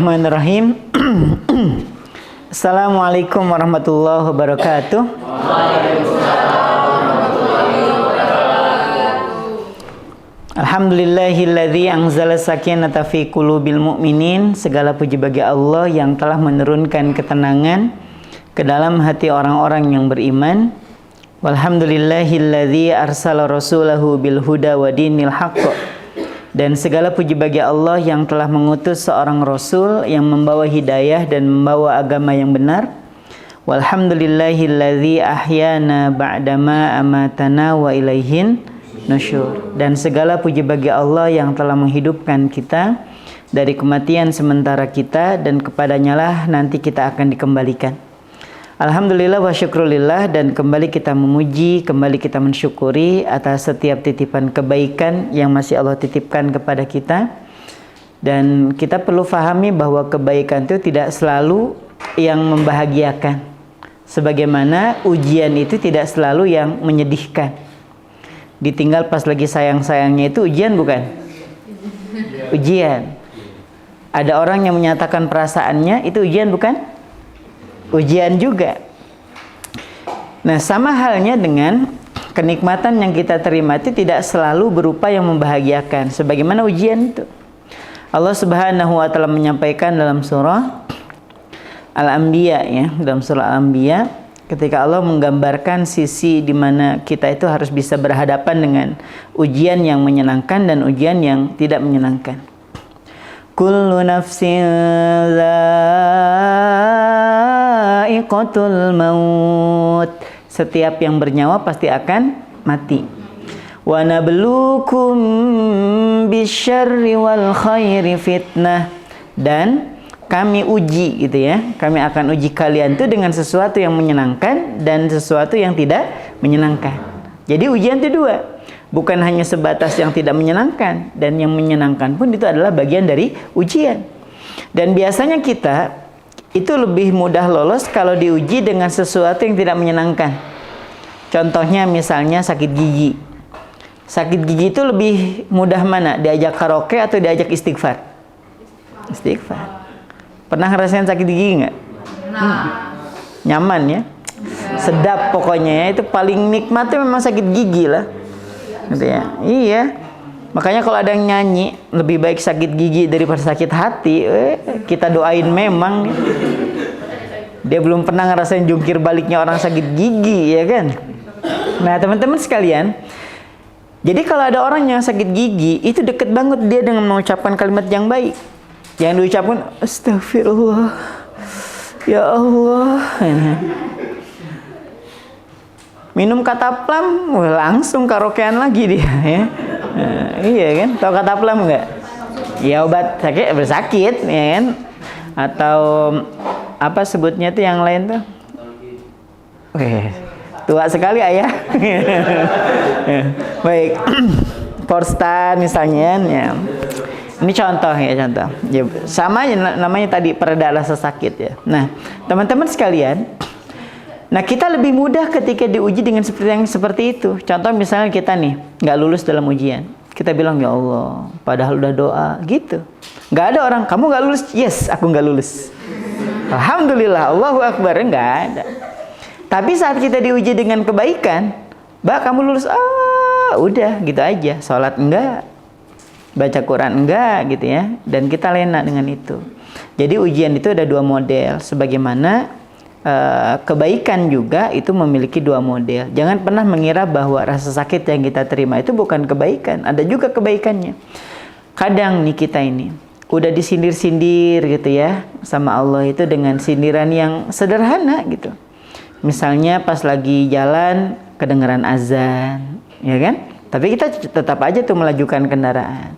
Bismillahirrahmanirrahim. Assalamualaikum warahmatullahi wabarakatuh. Alhamdulillahilladzi anzala sakinata fi qulubil mu'minin. Segala puji bagi Allah yang telah menurunkan ketenangan ke dalam hati orang-orang yang beriman. Walhamdulillahilladzi arsala rasulahu bil huda wa dinil haqq. Dan segala puji bagi Allah yang telah mengutus seorang Rasul yang membawa hidayah dan membawa agama yang benar. Walhamdulillahilladzi ahyana ba'dama amatana wa ilaihin nusyur. Dan segala puji bagi Allah yang telah menghidupkan kita dari kematian sementara kita, dan kepadanya lah nanti kita akan dikembalikan. Alhamdulillah wa syukrulillah, dan kembali kita memuji, kembali kita mensyukuri atas setiap titipan kebaikan yang masih Allah titipkan kepada kita. Dan kita perlu fahami bahwa kebaikan itu tidak selalu yang membahagiakan, sebagaimana ujian itu tidak selalu yang menyedihkan. Ditinggal pas lagi sayang-sayangnya itu ujian bukan? Ujian. Ada orang yang menyatakan perasaannya, itu ujian bukan? Ujian juga. Nah, sama halnya dengan kenikmatan yang kita terima itu tidak selalu berupa yang membahagiakan, sebagaimana ujian itu. Allah Subhanahu wa taala menyampaikan dalam surah Al-Anbiya, ya, dalam surah Al-Anbiya, ketika Allah menggambarkan sisi di mana kita itu harus bisa berhadapan dengan ujian yang menyenangkan dan ujian yang tidak menyenangkan. Kullu nafsin dha'iqatul maut. Setiap yang bernyawa pasti akan mati. Wa nabluukum bisyarri wal khairi fitnah. Dan kami uji, gitu ya. Kami akan uji kalian itu dengan sesuatu yang menyenangkan dan sesuatu yang tidak menyenangkan. Jadi ujian itu dua. Bukan hanya sebatas yang tidak menyenangkan, dan yang menyenangkan pun itu adalah bagian dari ujian. Dan biasanya kita itu lebih mudah lolos kalau diuji dengan sesuatu yang tidak menyenangkan. Contohnya misalnya sakit gigi. Sakit gigi itu lebih mudah mana? Diajak karaoke atau diajak istighfar? Istighfar. Pernah ngerasain sakit gigi nggak? Nyaman ya? Sedap pokoknya ya. Itu paling nikmatnya memang sakit gigi lah. Gitu ya. Iya. Makanya kalau ada yang nyanyi lebih baik sakit gigi daripada sakit hati, kita doain memang. Dia belum pernah ngerasain jungkir baliknya orang sakit gigi, ya kan? Nah, teman-teman sekalian, jadi kalau ada orang yang sakit gigi, itu deket banget dia dengan mengucapkan kalimat yang baik. Yang diucapkan astagfirullah, ya Allah. Minum kataplam, langsung karaokean lagi dia, ya. Iya kan? Tahu kataplam nggak? Ya obat sakit bersakit, ya kan? Atau apa sebutnya itu yang lain tuh? Tua sekali ayah. Baik, Porstan misalnya, ya. Ini contoh ya, contoh. Ya, sama aja namanya tadi pereda rasa sakit ya. Nah, teman-teman sekalian, nah kita lebih mudah ketika diuji dengan seperti itu. Contoh misalnya kita nih nggak lulus dalam ujian, kita bilang ya Allah, padahal udah doa gitu. Nggak ada orang, kamu nggak lulus, yes aku nggak lulus. Alhamdulillah, Allahu Akbar, nggak ada. Tapi saat kita diuji dengan kebaikan, Mbak kamu lulus, udah gitu aja. Sholat enggak, baca Quran enggak gitu ya. Dan kita lena dengan itu. Jadi ujian itu ada dua model, sebagaimana kebaikan juga itu memiliki dua model. Jangan pernah mengira bahwa rasa sakit yang kita terima itu bukan kebaikan. Ada juga kebaikannya. Kadang nih kita ini udah disindir-sindir gitu ya sama Allah itu dengan sindiran yang sederhana gitu. Misalnya pas lagi jalan kedengeran azan, ya kan? Tapi kita tetap aja tuh melajukan kendaraan.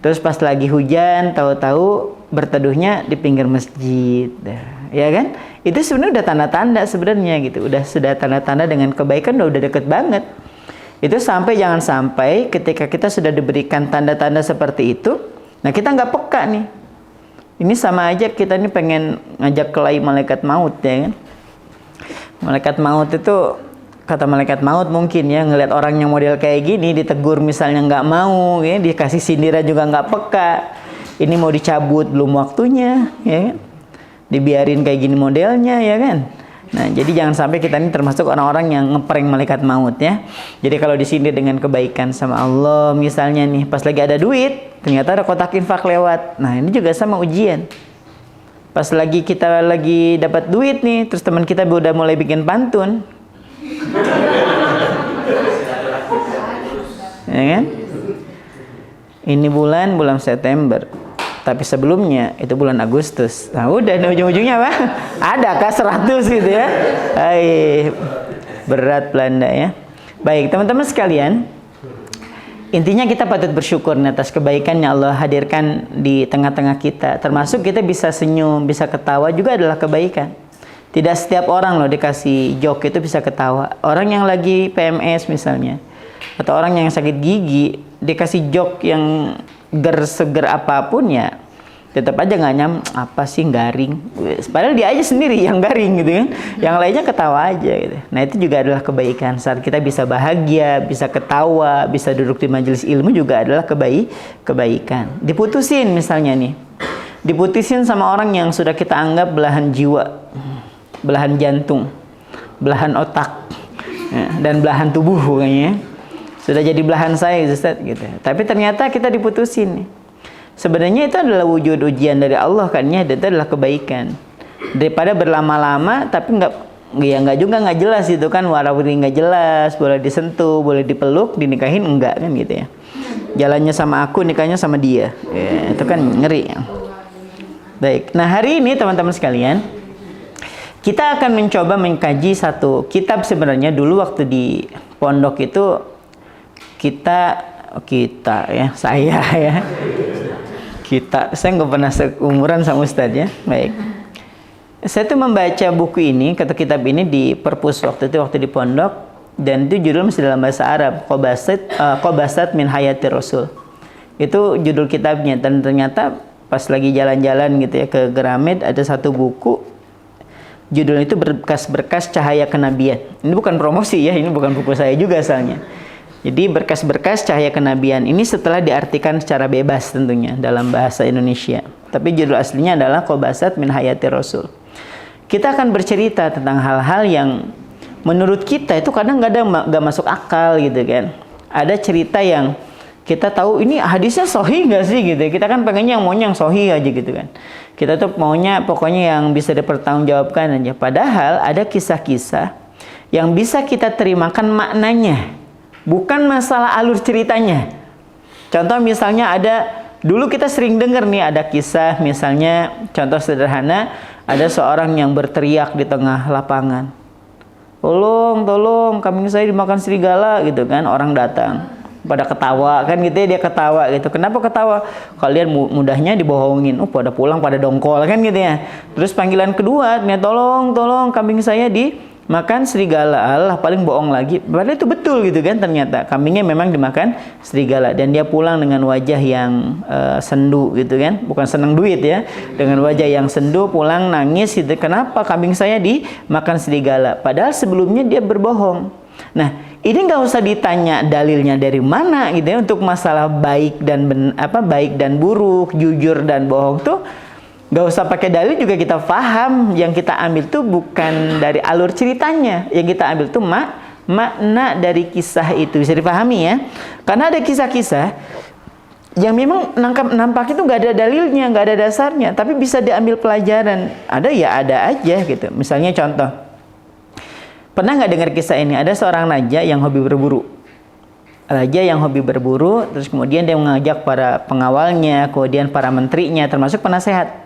Terus pas lagi hujan, tahu-tahu berteduhnya di pinggir masjid, ya kan? Itu sebenarnya udah tanda-tanda sebenarnya gitu. Sudah tanda-tanda dengan kebaikan, udah deket banget. Itu jangan sampai ketika kita sudah diberikan tanda-tanda seperti itu, nah kita nggak peka nih. Ini sama aja kita nih pengen ngajak kelahi malaikat maut, ya kan? Malaikat maut itu, kata malaikat maut mungkin ya, ngelihat orang yang model kayak gini ditegur misalnya nggak mau, ya, dikasih sindiran juga nggak peka. ini mau dicabut belum waktunya, ya kan? Dibiarin kayak gini modelnya, ya kan? Nah, jadi jangan sampai kita ini termasuk orang-orang yang ngeprank malaikat maut ya. Jadi kalau di sini dengan kebaikan sama Allah, misalnya nih pas lagi ada duit, ternyata ada kotak infak lewat. Nah, ini juga sama ujian. Pas lagi kita lagi dapat duit nih, terus teman kita udah mulai bikin pantun. Ya kan? Ini bulan September. Tapi sebelumnya itu bulan Agustus. Nah, udah ujung-ujungnya apa? Ada kah 100 gitu ya. Hai, berat Belanda ya. Baik, teman-teman sekalian, intinya kita patut bersyukur atas kebaikan yang Allah hadirkan di tengah-tengah kita. Termasuk kita bisa senyum, bisa ketawa juga adalah kebaikan. Tidak setiap orang loh dikasih joke itu bisa ketawa. Orang yang lagi PMS misalnya, atau orang yang sakit gigi dikasih joke yang seger apapun ya tetap aja nggak apa sih garing. Padahal dia aja sendiri yang garing gitu kan. Yang lainnya ketawa aja gitu. Nah, itu juga adalah kebaikan. Saat kita bisa bahagia, bisa ketawa, bisa duduk di majelis ilmu juga adalah kebaikan. Diputusin misalnya nih. Diputusin sama orang yang sudah kita anggap belahan jiwa, belahan jantung, belahan otak, ya, dan belahan tubuh kayaknya. Sudah jadi belahan saya Ustaz gitu. Tapi ternyata kita diputusin nih. Sebenarnya itu adalah wujud ujian dari Allah kan ya, dan itu adalah kebaikan. Daripada berlama-lama tapi nggak juga nggak jelas itu kan, warawiri nggak jelas, boleh disentuh, boleh dipeluk, dinikahin enggak kan gitu ya. Jalannya sama aku, nikahnya sama dia. Ya, itu kan ngeri. Baik. Nah, hari ini teman-teman sekalian, kita akan mencoba mengkaji satu kitab. Sebenarnya dulu waktu di pondok itu saya nggak pernah seumuran sama Ustadz ya. Baik, saya tuh membaca buku ini atau kitab ini di perpus waktu di pondok, dan itu judul masih dalam bahasa Arab, Qobasat min Hayati Rasul. Itu judul kitabnya, dan ternyata pas lagi jalan-jalan gitu ya ke Gramet, ada satu buku judulnya itu berkas-berkas cahaya kenabian. Ini bukan promosi ya, ini bukan buku saya juga asalnya. Jadi berkas-berkas cahaya kenabian ini setelah diartikan secara bebas tentunya dalam bahasa Indonesia. Tapi judul aslinya adalah Qobasat min Hayati Rasul. Kita akan bercerita tentang hal-hal yang menurut kita itu kadang nggak masuk akal gitu kan. Ada cerita yang kita tahu ini hadisnya sahih nggak sih gitu. Kita kan pengennya yang maunya yang sahih aja gitu kan. Kita tuh maunya pokoknya yang bisa dipertanggungjawabkan aja. Padahal ada kisah-kisah yang bisa kita terimakan maknanya. Bukan masalah alur ceritanya. Contoh misalnya dulu kita sering dengar nih ada kisah misalnya, contoh sederhana, ada seorang yang berteriak di tengah lapangan. Tolong, kambing saya dimakan serigala gitu kan. Orang datang, pada ketawa kan gitu ya, dia ketawa gitu. Kenapa ketawa? Kalian mudahnya dibohongin. Pada pulang pada dongkol kan gitu ya. Terus panggilan kedua, tolong kambing saya makan serigala. Allah, paling bohong lagi. Padahal itu betul gitu kan, ternyata kambingnya memang dimakan serigala, dan dia pulang dengan wajah yang sendu gitu kan, bukan senang duit ya, dengan wajah yang sendu, pulang nangis gitu. Kenapa kambing saya dimakan serigala? Padahal sebelumnya dia berbohong. Nah, ini nggak usah ditanya dalilnya dari mana gitu ya, untuk masalah baik dan buruk, jujur dan bohong tuh nggak usah pakai dalil juga kita paham. Yang kita ambil tuh bukan dari alur ceritanya, yang kita ambil tuh makna dari kisah itu, bisa dipahami ya. Karena ada kisah-kisah yang memang nampak itu nggak ada dalilnya, nggak ada dasarnya, tapi bisa diambil pelajaran. Ada ya ada aja gitu. Misalnya contoh, pernah nggak dengar kisah ini? Ada seorang raja yang hobi berburu. Terus kemudian dia mengajak para pengawalnya, kemudian para menterinya, termasuk penasehat.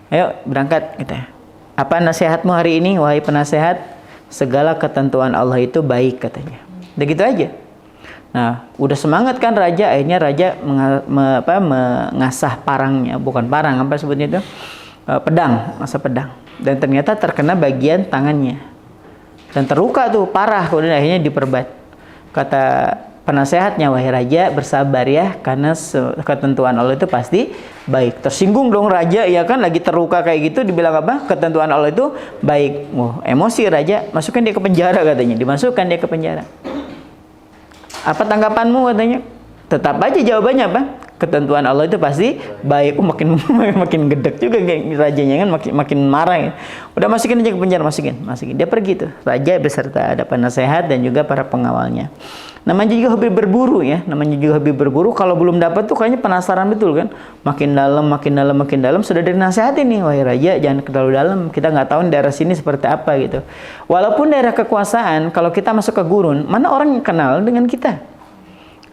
Ayo berangkat gitu ya. Apa nasihatmu hari ini wahai penasehat? Segala ketentuan Allah itu baik katanya. Udah gitu aja. Nah, udah semangat kan raja. Akhirnya raja mengasah parangnya, bukan parang, apa sebutnya itu? Pedang, mengasah pedang. Dan ternyata terkena bagian tangannya. Dan terluka tuh parah, kemudian akhirnya diperbat. Kata penasehatnya, wahai raja, bersabar ya, karena ketentuan Allah itu pasti baik. Tersinggung dong raja, ya kan, lagi terluka kayak gitu dibilang apa? Ketentuan Allah itu baik. Emosi raja, masukkan dia ke penjara katanya. Dimasukkan dia ke penjara. Apa tanggapanmu katanya? Tetap aja jawabannya apa? Ketentuan Allah itu pasti baik. Makin makin gedek juga rajanya kan, makin marah ya. Udah masukin aja ke penjara, masukin. Dia pergi tuh, raja beserta ada penasehat dan juga para pengawalnya. Namanya juga hobi berburu ya, kalau belum dapat tuh kayaknya penasaran betul kan. Makin dalam sudah dinasihatin nih, wahai raja jangan terlalu dalam, kita nggak tahu daerah sini seperti apa gitu. Walaupun daerah kekuasaan, kalau kita masuk ke gurun, mana orang yang kenal dengan kita?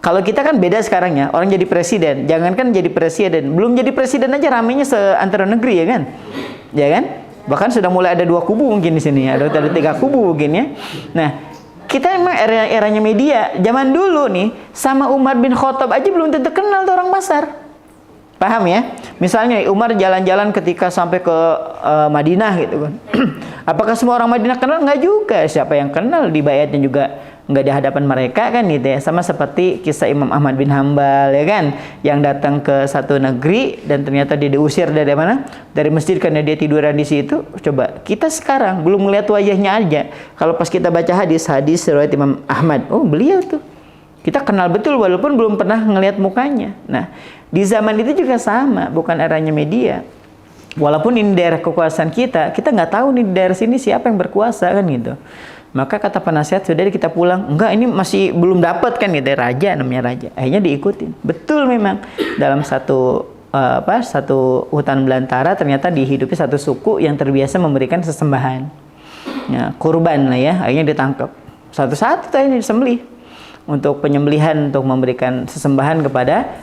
Kalau kita kan beda sekarang ya, orang jadi presiden, jangankan jadi presiden, belum jadi presiden aja ramenya seantero negeri ya kan? Ya kan? Bahkan sudah mulai ada 2 kubu mungkin di sini, ada 3 kubu mungkin ya. Nah, kita emang eranya media. Zaman dulu nih, sama Umar bin Khattab aja belum tentu kenal tuh orang pasar. Paham ya? Misalnya Umar jalan-jalan ketika sampai ke Madinah gitu kan. Apakah semua orang Madinah kenal? Enggak juga. Siapa yang kenal di bayatnya juga nggak di hadapan mereka kan gitu ya. Sama seperti kisah Imam Ahmad bin Hambal ya kan, yang datang ke satu negeri dan ternyata dia diusir dari mana? Dari masjid karena dia tiduran di situ. Coba kita sekarang belum melihat wajahnya aja, kalau pas kita baca hadis riwayat Imam Ahmad, oh beliau tuh kita kenal betul walaupun belum pernah ngelihat mukanya. Nah, di zaman itu juga sama, bukan eranya media. Walaupun ini daerah kekuasaan kita nggak tahu nih di daerah sini siapa yang berkuasa kan gitu. Maka kata penasihat, sudah kita pulang. Enggak, ini masih belum dapat kan gitu, raja namanya raja. Akhirnya diikutin. Betul memang dalam satu hutan belantara ternyata dihidupi satu suku yang terbiasa memberikan sesembahan. Ya, kurban lah ya. Akhirnya ditangkap. Satu-satu ini disembelih untuk penyembelihan, untuk memberikan sesembahan kepada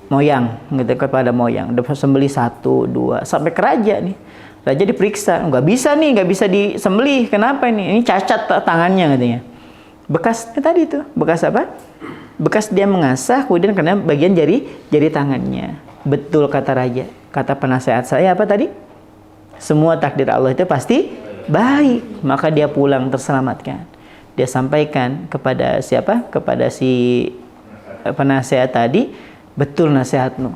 moyang gitu, kepada moyang. Disembelih 1, 2 sampai ke raja nih. Raja diperiksa, nggak bisa disembelih. Kenapa ini? Ini cacat tangannya katanya. Bekasnya tadi itu, bekas apa? Bekas dia mengasah, kemudian kena bagian jari tangannya. Betul kata raja. Kata penasehat saya apa tadi? Semua takdir Allah itu pasti baik. Maka dia pulang terselamatkan. Dia sampaikan kepada siapa? Kepada si penasehat tadi, betul nasihatmu.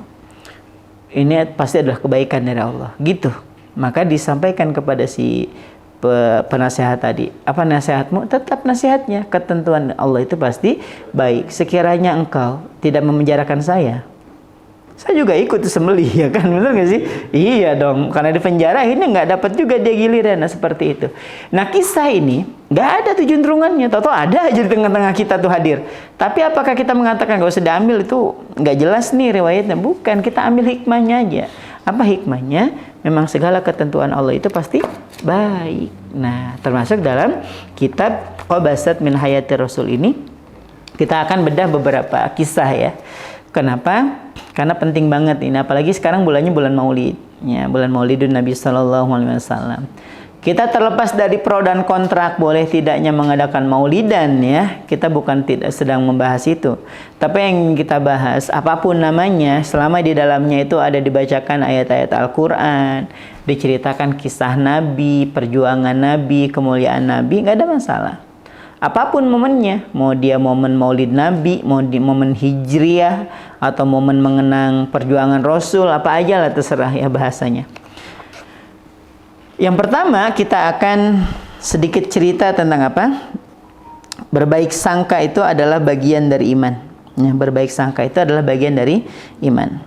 Ini pasti adalah kebaikan dari Allah. Gitu. Maka disampaikan kepada si penasehat tadi, apa nasihatmu? Tetap nasihatnya, ketentuan Allah itu pasti baik. Sekiranya engkau tidak memenjarakan saya juga ikut sembelih ya kan, benar nggak sih? Iya dong, karena di penjara ini nggak dapat juga dia giliran. Nah seperti itu. Nah kisah ini nggak ada tuh juntrungannya, tahu ada aja di tengah-tengah kita tuh hadir. Tapi apakah kita mengatakan nggak usah diambil, itu nggak jelas nih riwayatnya? Bukan, kita ambil hikmahnya aja. Apa hikmahnya? Memang segala ketentuan Allah itu pasti baik. Nah, termasuk dalam kitab Qabasat min Hayati Rasul ini kita akan bedah beberapa kisah ya. Kenapa? Karena penting banget ini, apalagi sekarang bulannya bulan Maulid. Ya, bulan Maulidun Nabi sallallahu alaihi wasallam. Kita terlepas dari pro dan kontra boleh tidaknya mengadakan maulidan ya. Kita bukan tidak sedang membahas itu. Tapi yang kita bahas apapun namanya, selama di dalamnya itu ada dibacakan ayat-ayat Al-Qur'an, diceritakan kisah Nabi, perjuangan Nabi, kemuliaan Nabi, nggak ada masalah. Apapun momennya, mau dia momen Maulid Nabi, mau di momen Hijriah atau momen mengenang perjuangan Rasul, apa aja lah terserah ya bahasanya. Yang pertama kita akan sedikit cerita tentang apa? Berbaik sangka itu adalah bagian dari iman. Ya, berbaik sangka itu adalah bagian dari iman.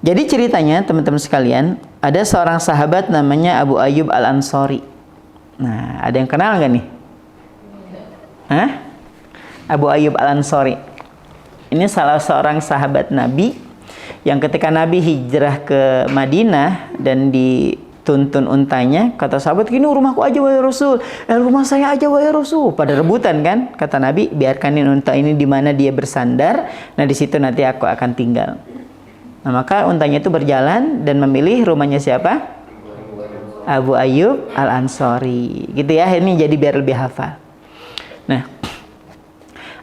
Jadi ceritanya teman-teman sekalian, ada seorang sahabat namanya Abu Ayyub Al-Ansari. Nah, ada yang kenal nggak nih? Hah? Abu Ayyub Al-Ansari. Ini salah seorang sahabat Nabi yang ketika Nabi hijrah ke Madinah dan dituntun untanya, kata sahabat, "Gini rumahku aja wahai Rasul, rumah saya aja wahai Rasul." Pada rebutan kan? Kata Nabi, "Biarkanin unta ini di mana dia bersandar, nah di situ nanti aku akan tinggal." Nah, maka untanya itu berjalan dan memilih rumahnya siapa? Abu Ayyub Al-Ansari. Gitu ya, ini jadi biar lebih hafal. Nah,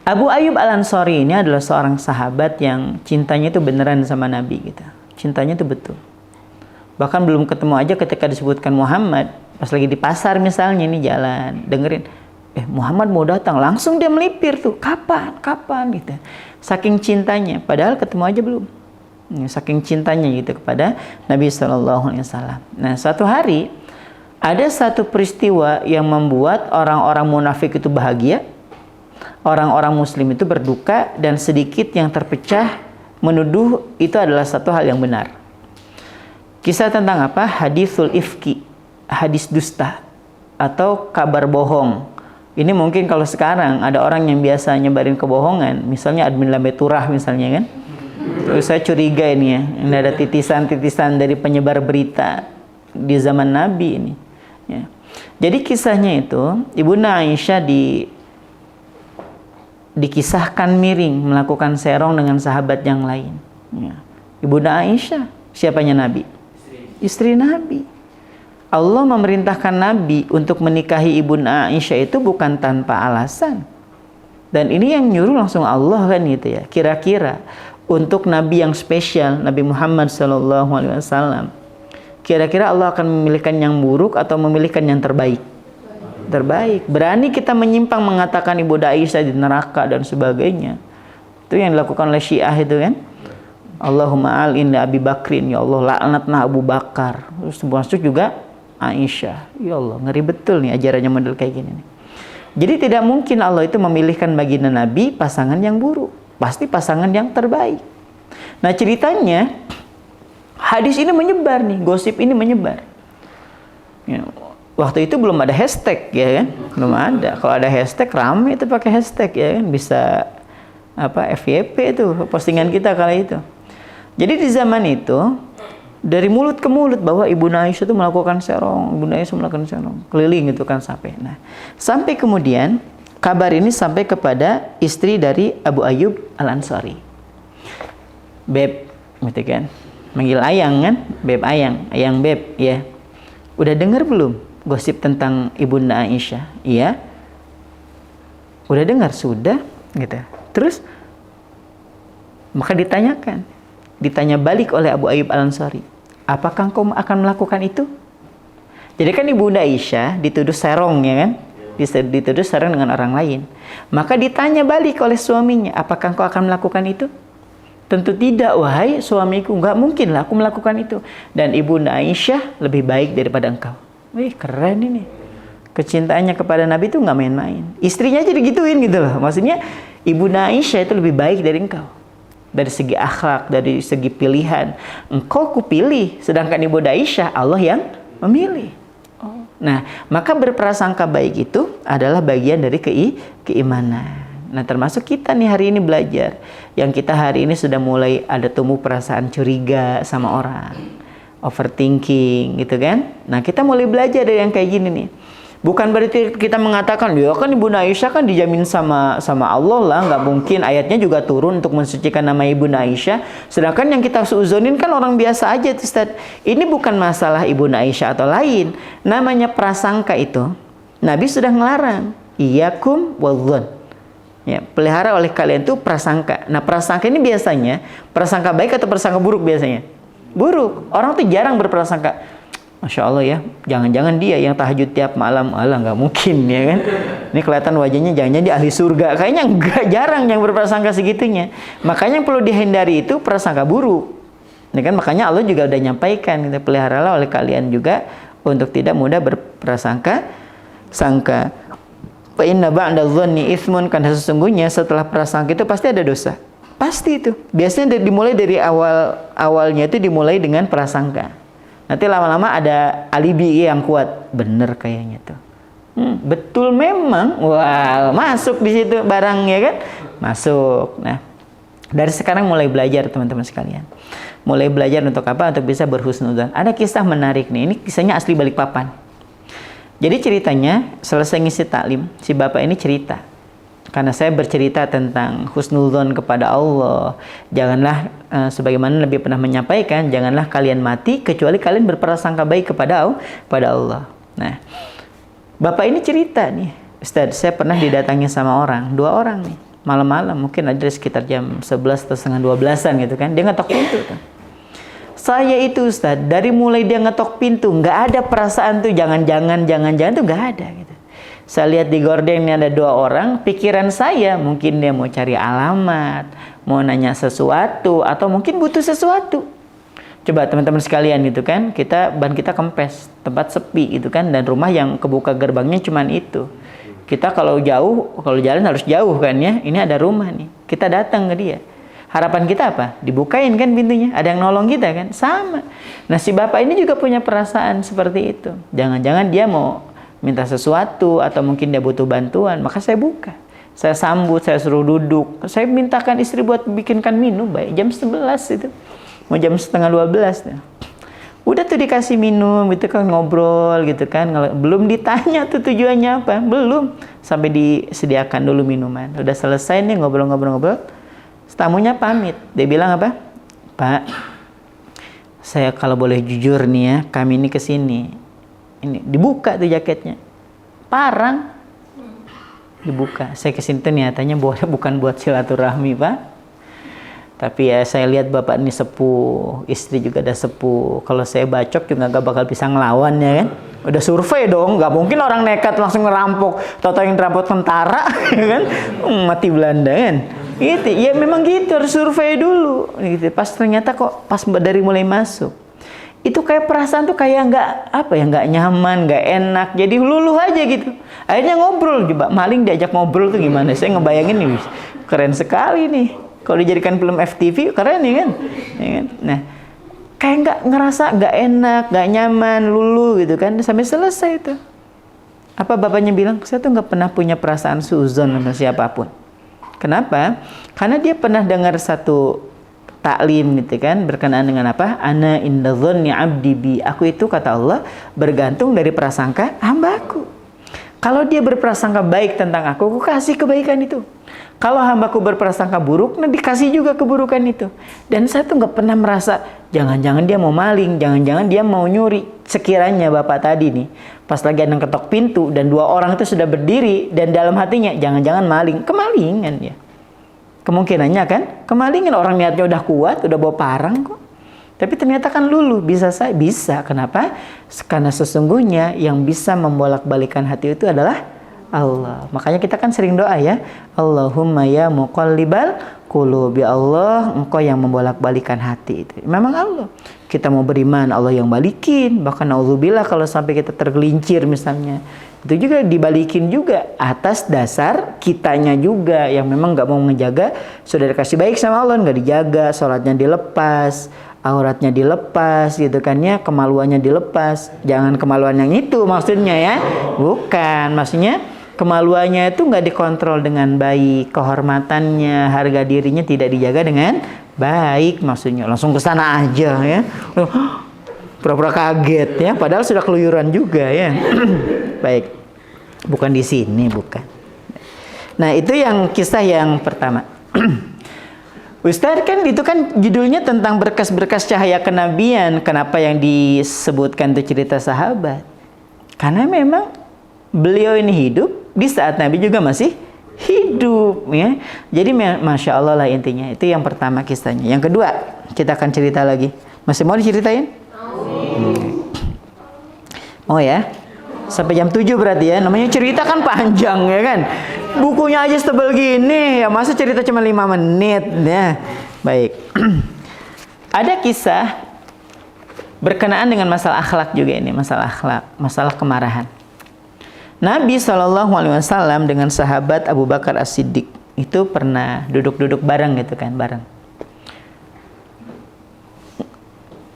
Abu Ayyub Al-Ansari ini adalah seorang sahabat yang cintanya itu beneran sama Nabi gitu. Cintanya itu betul. Bahkan belum ketemu aja ketika disebutkan Muhammad, pas lagi di pasar misalnya ini jalan, dengerin, Muhammad mau datang, langsung dia melipir tuh, kapan gitu. Saking cintanya, padahal ketemu aja belum. Saking cintanya gitu kepada Nabi SAW. Nah, suatu hari ada satu peristiwa yang membuat orang-orang munafik itu bahagia, orang-orang muslim itu berduka, dan sedikit yang terpecah menuduh itu adalah satu hal yang benar. Kisah tentang apa? Hadithul ifki, hadis dusta atau kabar bohong. Ini mungkin kalau sekarang ada orang yang biasa nyebarin kebohongan, misalnya admin Lambe Turah misalnya kan. Terus saya curiga ini ya, ini ada titisan-titisan dari penyebar berita di zaman Nabi ini. Ya. Jadi kisahnya itu, Ibunda Aisyah dikisahkan miring melakukan serong dengan sahabat yang lain. Ya. Ibunda Aisyah, siapanya Nabi? Istri Nabi. Allah memerintahkan Nabi untuk menikahi Ibunda Aisyah itu bukan tanpa alasan. Dan ini yang nyuruh langsung Allah kan gitu ya. Kira-kira untuk Nabi yang spesial, Nabi Muhammad SAW, kira-kira Allah akan memilihkan yang buruk atau memilihkan yang terbaik? Terbaik. Berani kita menyimpang mengatakan Ibunda Aisyah di neraka dan sebagainya. Itu yang dilakukan oleh Syiah itu kan. Allahumma al'in Abi Bakrin, ya Allah laknatlah Abu Bakar. Terus masuk juga Aisyah. Ya Allah, ngeri betul nih ajarannya model kayak gini nih. Jadi tidak mungkin Allah itu memilihkan baginda Nabi pasangan yang buruk. Pasti pasangan yang terbaik. Nah ceritanya, hadis ini menyebar nih, gosip ini menyebar. Ya, waktu itu belum ada hashtag ya kan, belum ada. Kalau ada hashtag rame itu pakai hashtag ya kan, bisa apa FYP itu postingan kita kala itu. Jadi di zaman itu dari mulut ke mulut bahwa Ibunda Aisyah itu melakukan serong, Ibunda Aisyah melakukan serong, keliling itu kan sampai. Nah, sampai kemudian kabar ini sampai kepada istri dari Abu Ayyub Al-Ansari. Beb, gitu kan. Manggil Ayang kan? Beb Ayang, Ayang Beb, ya. Udah dengar belum gosip tentang Ibunda Aisyah? Iya. Udah dengar? Sudah, gitu. Terus maka ditanya balik oleh Abu Ayyub Al-Ansari, apakah engkau akan melakukan itu? Jadi kan Ibunda Aisyah dituduh serong ya kan? Dituduh serong dengan orang lain. Maka ditanya balik oleh suaminya, apakah engkau akan melakukan itu? Tentu tidak, wahai suamiku, enggak mungkin lah aku melakukan itu. Dan Ibunda Aisyah lebih baik daripada engkau. Wih, keren ini. Kecintaannya kepada Nabi itu enggak main-main. Istrinya jadi gituin gitu loh. Maksudnya Ibunda Aisyah itu lebih baik dari engkau. Dari segi akhlak, dari segi pilihan. Engkau kupilih, sedangkan Ibunda Aisyah Allah yang memilih. Nah, maka berprasangka baik itu adalah bagian dari keimanan. Nah, termasuk kita nih hari ini belajar. Yang kita hari ini sudah mulai ada tumbuh perasaan curiga sama orang. Overthinking gitu kan. Nah, kita mulai belajar dari yang kayak gini nih. Bukan berarti kita mengatakan, ya kan Ibunda Aisyah kan dijamin sama Allah lah. Nggak mungkin ayatnya juga turun untuk mensucikan nama Ibunda Aisyah. Sedangkan yang kita suuzonin kan orang biasa aja tuh Ustaz. Ini bukan masalah Ibunda Aisyah atau lain. Namanya prasangka itu. Nabi sudah ngelarang. Iyyakum wadzan. Ya, pelihara oleh kalian tuh prasangka. Nah, prasangka ini biasanya prasangka baik atau prasangka buruk biasanya? Buruk. Orang tuh jarang berprasangka. Masya Allah ya, jangan-jangan dia yang tahajud tiap malam. Alah, nggak mungkin ya kan. Ini kelihatan wajahnya jangan-jangan dia ahli surga. Kayaknya nggak, jarang yang berprasangka segitunya. Makanya yang perlu dihindari itu prasangka buruk. Ini kan makanya Allah juga udah nyampaikan, kita peliharalah oleh kalian juga untuk tidak mudah berprasangka sangka. Fa inna ba'da dhanni itsmun, karena sesungguhnya setelah prasangka itu pasti ada dosa. Pasti itu. Biasanya dimulai dari awalnya itu dimulai dengan prasangka. Nanti lama-lama ada alibi yang kuat. Bener kayaknya tuh. Betul memang. Wah, masuk di situ barangnya kan? Masuk. Nah, dari sekarang mulai belajar teman-teman sekalian. Mulai belajar untuk apa? Untuk bisa berhusnudzon. Ada kisah menarik nih. Ini kisahnya asli Balikpapan. Jadi ceritanya selesai ngisi taklim, si bapak ini cerita. Karena saya bercerita tentang husnudzon kepada Allah. Janganlah, sebagaimana Nabi pernah menyampaikan, janganlah kalian mati kecuali kalian berprasangka baik kepada Allah. Nah, bapak ini cerita nih, Ustaz, saya pernah didatangi sama orang, 2 orang nih, malam-malam, mungkin ada sekitar jam 11 atau setengah 12-an gitu kan, dia ngetok pintu tuh. Saya itu Ustaz, dari mulai dia ngetok pintu, nggak ada perasaan tuh jangan-jangan tuh nggak ada gitu. Saya lihat di gorden ini ada 2 orang, pikiran saya mungkin dia mau cari alamat, mau nanya sesuatu, atau mungkin butuh sesuatu. Coba teman-teman sekalian gitu kan, ban kita kempes, tempat sepi gitu kan, dan rumah yang kebuka gerbangnya cuman itu. Kita kalau jalan harus jauh kan ya, ini ada rumah nih, kita datang ke dia. Harapan kita apa? Dibukain kan pintunya, ada yang nolong kita kan? Sama. Nah, si bapak ini juga punya perasaan seperti itu. Jangan-jangan dia mau minta sesuatu atau mungkin dia butuh bantuan, maka saya buka. Saya sambut, saya suruh duduk. Saya mintakan istri buat bikinkan minum, baik jam 11 itu. Mau jam setengah 12 ya. Udah tuh dikasih minum gitu kan, ngobrol gitu kan. Belum ditanya tuh tujuannya apa, belum. Sampai disediakan dulu minuman. Udah selesai nih ngobrol-ngobrol. Tamunya pamit. Dia bilang apa? Pak, saya kalau boleh jujur nih ya, kami ini kesini. Ini dibuka tuh jaketnya. Parang. Dibuka. Saya kesini tuh niatannya bukan buat silaturahmi, Pak. Tapi ya saya lihat bapak ini sepuh, istri juga ada sepuh. Kalau saya bacok juga gak bakal bisa ngelawan ya kan. Udah survei dong, gak mungkin orang nekat langsung ngerampok. Tau-tau yang ngerampok tentara, ya kan? Mati Belanda kan. Gitu, ya memang gitu, harus survei dulu. Gitu. Pas ternyata kok pas dari mulai masuk, itu kayak perasaan tuh kayak nggak nyaman, nggak enak. Jadi luluh aja gitu. Akhirnya ngobrol coba, maling diajak ngobrol tuh gimana? Saya ngebayangin nih, keren sekali nih. Kalau dijadikan film FTV keren ya kan? Ya kan? Nah, kayak nggak enak, nggak nyaman, luluh gitu kan. Sampai selesai itu. Apa bapaknya bilang? Saya tuh nggak pernah punya perasaan suuzon sama siapapun. Kenapa? Karena dia pernah dengar satu taklim gitu kan, berkenaan dengan apa? Ana inda dzanni 'abdi bi. Aku itu kata Allah bergantung dari prasangka hambaku. Kalau dia berprasangka baik tentang aku kasih kebaikan itu. Kalau hambaku berprasangka buruk, nah dikasih juga keburukan itu. Dan saya tuh nggak pernah merasa jangan-jangan dia mau maling, jangan-jangan dia mau nyuri. Sekiranya bapak tadi nih, pas lagi ada yang ketok pintu dan dua orang itu sudah berdiri dan dalam hatinya jangan-jangan maling, kemalingan ya. Kemungkinannya kan, kemalingan, orang niatnya udah kuat, udah bawa parang kok. Tapi ternyata kan luluh, bisa. Kenapa? Karena sesungguhnya yang bisa membolak-balikan hati itu adalah Allah. Makanya kita kan sering doa ya, Allahumma ya muqallibal qulub, ya Allah, Engkau yang membolak-balikan hati itu. Memang Allah. Kita mau beriman, Allah yang balikin. Bahkan auzubillah kalau sampai kita tergelincir misalnya, itu juga dibalikin juga atas dasar kitanya juga yang memang nggak mau menjaga. Sudah dikasih baik sama Allah, nggak dijaga, sholatnya dilepas, auratnya dilepas gitu kan ya, kemaluannya dilepas. Jangan kemaluan yang itu maksudnya ya, bukan, maksudnya kemaluannya itu nggak dikontrol dengan baik, kehormatannya, harga dirinya tidak dijaga dengan baik, maksudnya langsung ke sana aja ya, pura-pura kaget ya, padahal sudah keluyuran juga ya. Baik, bukan di sini, bukan. Nah itu yang kisah yang pertama. Ustaz kan itu kan judulnya tentang berkas-berkas cahaya kenabian. Kenapa yang disebutkan itu cerita sahabat? Karena memang beliau ini hidup di saat Nabi juga masih hidup ya. Jadi Masya Allah lah intinya. Itu yang pertama kisahnya. Yang kedua kita akan cerita lagi. Masih mau diceritain? Oh ya, sampai jam 7 berarti ya. Namanya cerita kan panjang ya kan. Bukunya aja setebal gini ya, masa cerita cuma 5 menit ya. Baik. Ada kisah berkenaan dengan masalah akhlak juga ini, masalah akhlak, masalah kemarahan. Nabi SAW dengan sahabat Abu Bakar As-Siddiq itu pernah duduk-duduk bareng gitu kan, bareng.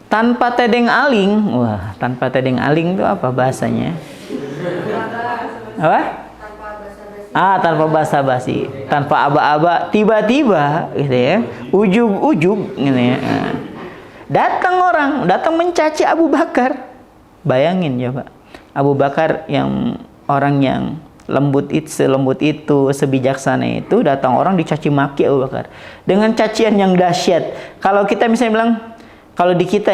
Tanpa tedeng aling, wah, tanpa tedeng aling itu apa bahasanya? Apa? Tanpa basa-basi, tanpa aba-aba, tiba-tiba gitu ya, ujug-ujug gitu ya. Datang mencaci Abu Bakar. Bayangin coba, Abu Bakar yang orang yang selembut itu, sebijaksana itu, datang orang dicaci maki Abu Bakar dengan cacian yang dahsyat. Kalau kita misalnya bilang, kalau di kita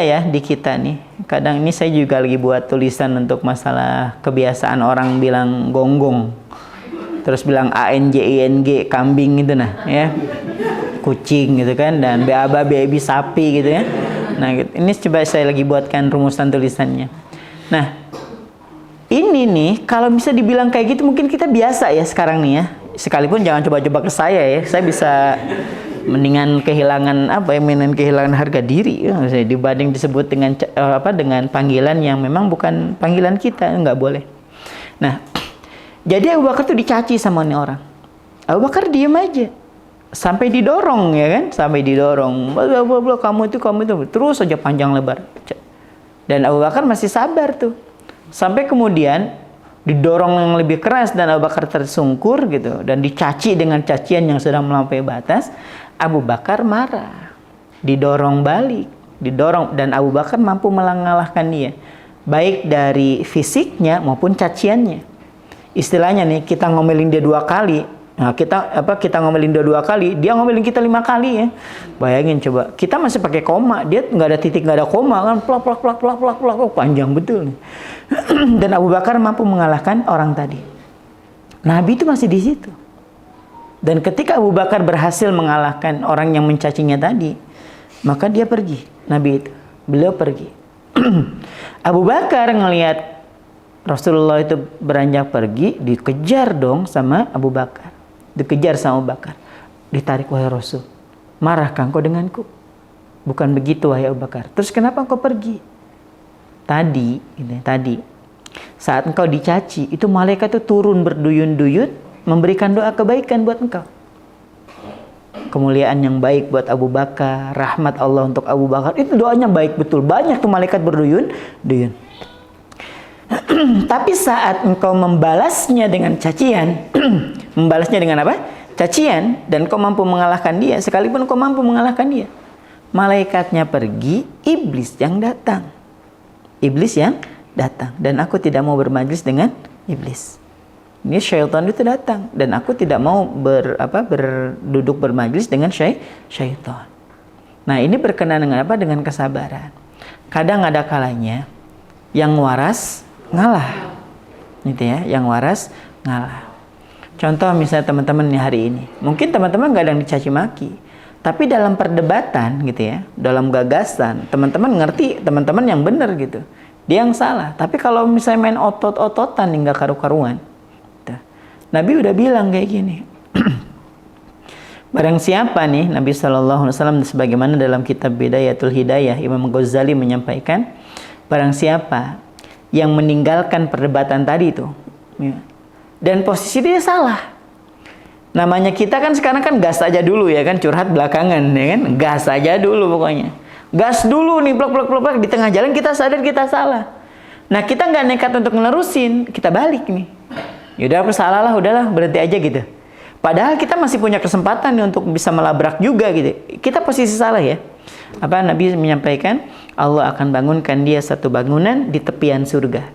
nih, kadang ini saya juga lagi buat tulisan untuk masalah kebiasaan orang bilang gonggong, terus bilang ANJING, kambing gitu nah ya, kucing gitu kan, dan BABA BAB sapi gitu ya. Nah gitu. Ini coba saya lagi buatkan rumusan tulisannya. Nah ini nih, kalau bisa dibilang kayak gitu mungkin kita biasa ya sekarang nih ya. Sekalipun jangan coba-coba ke saya ya. Saya bisa mendingan kehilangan harga diri ya, dibanding disebut dengan dengan panggilan yang memang bukan panggilan kita, nggak boleh. Nah, jadi Abu Bakar tuh dicaci sama nih orang. Abu Bakar diem aja. sampai didorong ya kan, sampai didorong, bla bla bla, kamu itu terus saja panjang lebar. Dan Abu Bakar masih sabar tuh, sampai kemudian didorong yang lebih keras dan Abu Bakar tersungkur gitu, dan dicaci dengan cacian yang sudah melampaui batas. Abu Bakar marah, didorong balik, didorong, dan Abu Bakar mampu mengalahkan dia, baik dari fisiknya maupun caciannya. Istilahnya nih, kita ngomelin dia 2 kali. Nah, kita ngomelin dia 2 kali, dia ngomelin kita 5 kali ya. Bayangin coba, kita masih pakai koma, dia nggak ada titik, nggak ada koma kan, plak plak plak plak plak plak, panjang betul nih. Dan Abu Bakar mampu mengalahkan orang tadi. Nabi itu masih di situ. Dan ketika Abu Bakar berhasil mengalahkan orang yang mencacinya tadi, maka dia pergi. Nabi itu, beliau pergi. Abu Bakar ngelihat Rasulullah itu beranjak pergi, dikejar dong sama Abu Bakar. Dikejar sama Abu Bakar. Ditarik, wahai Rasul, marahkah engkau denganku? Bukan begitu, wahai Abu Bakar. Terus kenapa engkau pergi? Tadi, saat engkau dicaci, itu malaikat itu turun berduyun-duyun, memberikan doa kebaikan buat engkau. Kemuliaan yang baik buat Abu Bakar, rahmat Allah untuk Abu Bakar, itu doanya baik betul. Banyak tuh malaikat berduyun-duyun. Tapi saat engkau membalasnya dengan cacian, membalasnya dengan apa? Cacian, dan kau mampu mengalahkan dia, sekalipun kau mampu mengalahkan dia, malaikatnya pergi, iblis yang datang. Iblis yang datang, dan aku tidak mau bermajlis dengan iblis. Ini syaitan itu datang, dan aku tidak mau berduduk bermajlis dengan syaitan. Nah, ini berkenaan dengan apa? Dengan kesabaran. Kadang ada kalanya yang waras ngalah, gitu ya, yang waras ngalah. Contoh misalnya teman-teman nih hari ini, mungkin teman-teman nggak ada yang dicaci maki, tapi dalam perdebatan gitu ya, dalam gagasan, teman-teman ngerti teman-teman yang benar gitu, dia yang salah. Tapi kalau misalnya main otot-ototan nih nggak karu-karuan, gitu. Nabi udah bilang kayak gini. Barang siapa nih, Nabi SAW sebagaimana dalam kitab Bidayatul Hidayah, Imam Ghazali menyampaikan, barang siapa yang meninggalkan perdebatan tadi itu, ya, dan posisi dia salah. Namanya kita kan sekarang kan gas aja dulu ya kan, curhat belakangan ya kan, gas aja dulu pokoknya. Gas dulu nih, plak di tengah jalan kita sadar kita salah. Nah, kita nggak nekat untuk menerusin, kita balik nih. Yaudah aku salah lah, udahlah berhenti aja gitu. Padahal kita masih punya kesempatan nih untuk bisa melabrak juga gitu. Kita posisi salah ya. Apa Nabi menyampaikan, Allah akan bangunkan dia satu bangunan di tepian surga.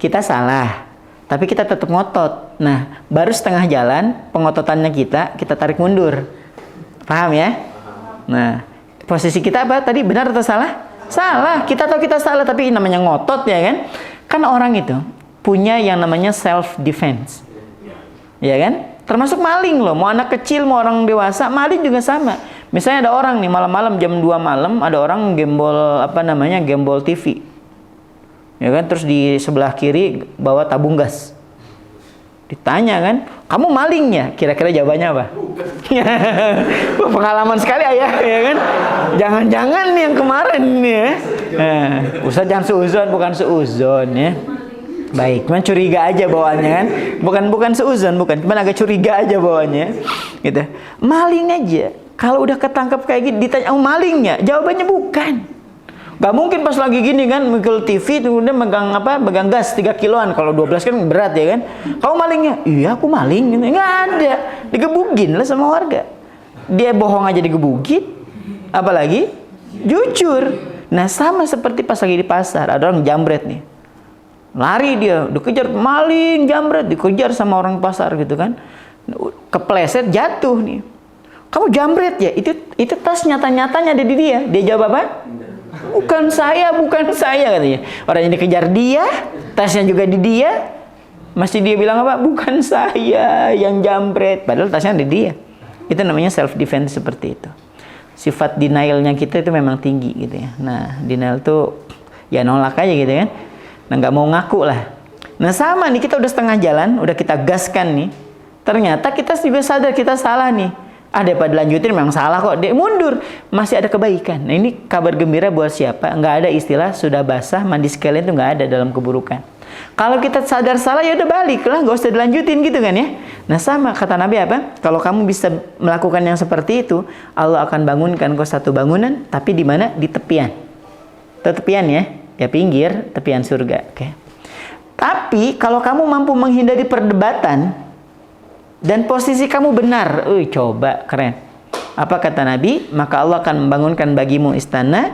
Kita salah, tapi kita tetap ngotot. Nah, baru setengah jalan, pengototannya kita tarik mundur. Paham ya? Nah, posisi kita apa tadi, benar atau salah? Salah. Kita tahu kita salah, tapi namanya ngotot ya kan? Kan orang itu punya yang namanya self defense. Ya kan? Termasuk maling loh, mau anak kecil, mau orang dewasa, maling juga sama. Misalnya ada orang nih malam-malam jam 2 malam, ada orang gembol TV. Ya kan, terus di sebelah kiri bawa tabung gas. Ditanya kan, kamu maling ya? Kira-kira jawabannya apa? Pengalaman sekali ayah, ya kan? Jangan-jangan nih yang kemarin nih ya. Ustaz jangan seuzon, bukan seuzon ya. Baik, cuman curiga aja bawaannya kan. Bukan seuzon, cuman agak curiga aja bawaannya. Gitu. Maling aja. Kalau udah ketangkep kayak gitu ditanya, "Oh, malingnya?" Jawabannya bukan. Gak mungkin pas lagi gini kan, mikul TV kemudian megang gas 3 kiloan. Kalau 12 kan berat ya kan. "Kamu malingnya?" "Iya, aku maling." Nggak ada. Digebugin lah sama warga. Dia bohong aja digebugin. Apalagi jujur. Nah, sama seperti pas lagi di pasar, ada orang jambret nih. Lari dia, dikejar maling, jambret, dikejar sama orang pasar gitu kan. Kepleset, jatuh nih. "Kamu jambret ya? Itu tas nyata-nyatanya ada di dia." Dia jawab apa? Bukan saya katanya. Orang yang dikejar dia, tasnya juga di dia. Masih dia bilang apa? Bukan saya yang jambret. Padahal tasnya ada di dia. Itu namanya self defense seperti itu. Sifat denialnya kita itu memang tinggi gitu ya. Nah, denial tuh ya nolak aja gitu kan. Nah, nggak mau ngaku lah. Nah, sama nih, kita udah setengah jalan, udah kita gaskan nih. Ternyata kita juga sadar kita salah nih. Daripada lanjutin memang salah kok, dia mundur, masih ada kebaikan. Nah, ini kabar gembira buat siapa? Nggak ada istilah sudah basah mandi sekalian, itu nggak ada dalam keburukan. Kalau kita sadar salah ya udah balik lah, nggak usah dilanjutin gitu kan ya. Nah sama kata Nabi apa? Kalau kamu bisa melakukan yang seperti itu, Allah akan bangunkan kau satu bangunan, tapi di mana? Di tepian. Tepian ya pinggir tepian surga. Oke. Tapi kalau kamu mampu menghindari perdebatan dan posisi kamu benar, coba keren. Apa kata Nabi? Maka Allah akan membangunkan bagimu istana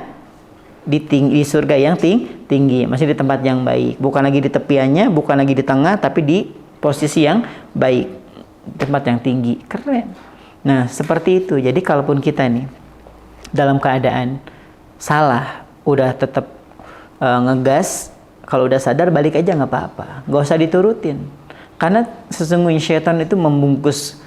di surga yang tinggi, masih di tempat yang baik, bukan lagi di tepiannya, bukan lagi di tengah, tapi di posisi yang baik, tempat yang tinggi. Keren. Nah seperti itu. Jadi kalaupun kita nih dalam keadaan salah, udah tetap ngegas, kalau udah sadar balik aja nggak apa-apa, nggak usah diturutin, karena sesungguhnya syaitan itu membungkus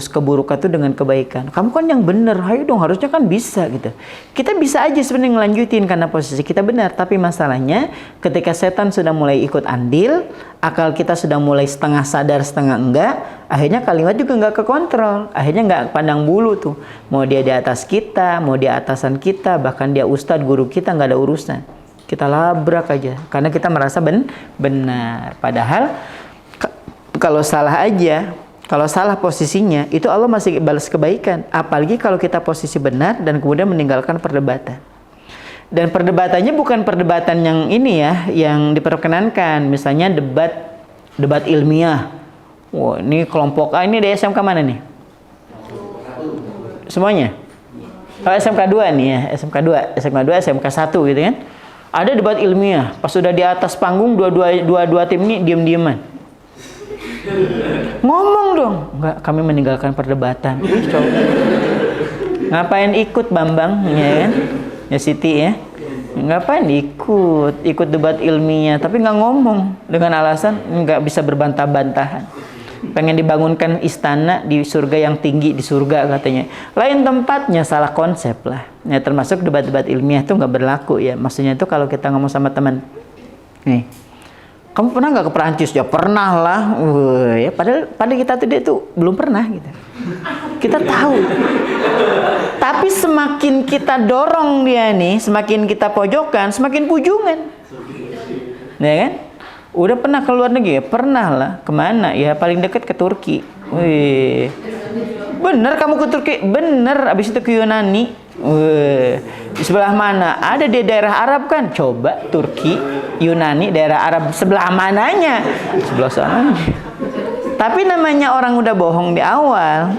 keburukan itu dengan kebaikan. Kamu kan yang benar, ayo dong, harusnya kan bisa gitu. Kita bisa aja sebenarnya ngelanjutin karena posisi kita benar, tapi masalahnya ketika setan sudah mulai ikut andil, akal kita sudah mulai setengah sadar setengah enggak, akhirnya kalimat juga nggak kekontrol, akhirnya nggak pandang bulu tuh, mau dia di atas kita, mau dia atasan kita, bahkan dia ustadz guru kita, nggak ada urusan, kita labrak aja karena kita merasa benar. Padahal kalau salah aja, kalau salah posisinya, itu Allah masih balas kebaikan. Apalagi kalau kita posisi benar dan kemudian meninggalkan perdebatan. Dan perdebatannya bukan perdebatan yang ini ya, yang diperkenankan. Misalnya debat ilmiah. Wah, ini kelompok A, ini dari SMK mana nih? Semuanya? Oh, SMK 2 nih ya, SMK 2, SMK 1 gitu kan. Ada debat ilmiah, pas sudah di atas panggung dua tim ini diem-dieman. Ngomong dong, enggak, kami meninggalkan perdebatan. Coba. Ngapain ikut Bambang, ya kan? Ya Siti ya. Ngapain ikut debat ilmiah, tapi nggak ngomong dengan alasan nggak bisa berbantah-bantahan. Pengen dibangunkan istana di surga yang tinggi, di surga katanya. Lain tempatnya, salah konsep lah. Ya, termasuk debat-debat ilmiah itu nggak berlaku ya. Maksudnya itu kalau kita ngomong sama teman, nih, kamu pernah nggak ke Perancis? Ya pernah lah. Ya, padahal kita tuh dia tuh belum pernah gitu. Kita tahu. Tapi semakin kita dorong dia nih, semakin kita pojokan, semakin pujungan. Ya kan? Udah pernah ke luar negeri? Ya pernah lah. Kemana? Ya paling dekat ke Turki. Wih. Bener kamu ke Turki? Bener. Abis itu ke Yunani. Di sebelah mana? Ada di daerah Arab kan? Coba Turki, Yunani, daerah Arab sebelah mananya? Sebelah sana. Tapi namanya orang udah bohong di awal,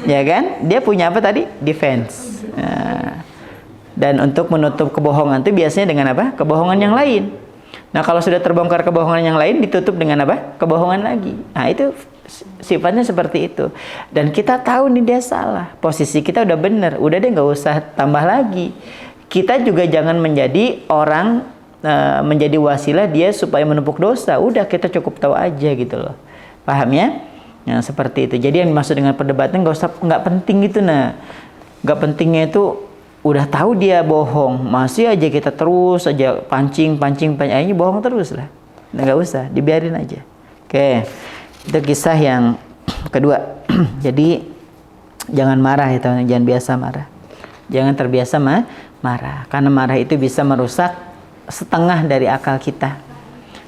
ya kan? Dia punya apa tadi? Defense. Nah, dan untuk menutup kebohongan itu biasanya dengan apa? Kebohongan yang lain. Nah kalau sudah terbongkar kebohongan yang lain, ditutup dengan apa? Kebohongan lagi. Nah itu sifatnya seperti itu. Dan kita tahu nih dia salah, posisi kita udah bener, udah deh nggak usah tambah lagi. Kita juga jangan menjadi orang menjadi wasilah dia supaya menumpuk dosa. Udah kita cukup tahu aja gitu loh, paham ya? Nah seperti itu. Jadi yang dimaksud dengan perdebatan nggak penting gitu. Nah nggak pentingnya itu udah tahu dia bohong, masih aja kita terus aja pancing, ini bohong terus lah. Nggak usah, dibiarin aja. Oke. Itu kisah yang kedua. Jadi jangan marah ya teman-teman, jangan biasa marah. Jangan terbiasa marah, karena marah itu bisa merusak setengah dari akal kita.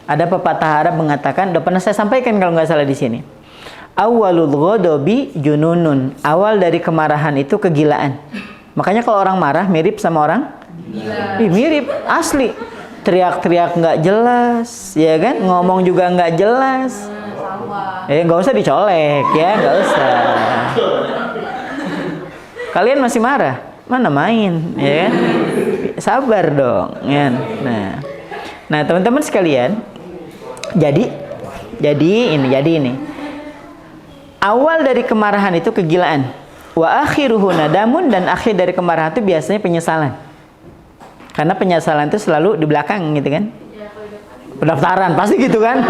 Ada pepatah Arab mengatakan, udah pernah saya sampaikan kalau nggak salah di sini. Awwalul ghadabi jununun. Awal dari kemarahan itu kegilaan. Makanya kalau orang marah mirip sama orang gila. Mirip asli. Teriak-teriak nggak jelas, ya kan? Ngomong juga nggak jelas. Nggak usah dicolek ya, nggak usah. Kalian masih marah? Mana main, ya kan? Sabar dong, ya. Nah teman-teman sekalian, jadi ini. Awal dari kemarahan itu kegilaan. Wa akhiruhu nadamun, dan akhir dari kemarahan itu biasanya penyesalan. Karena penyesalan itu selalu di belakang gitu kan. Pendaftaran pasti gitu kan.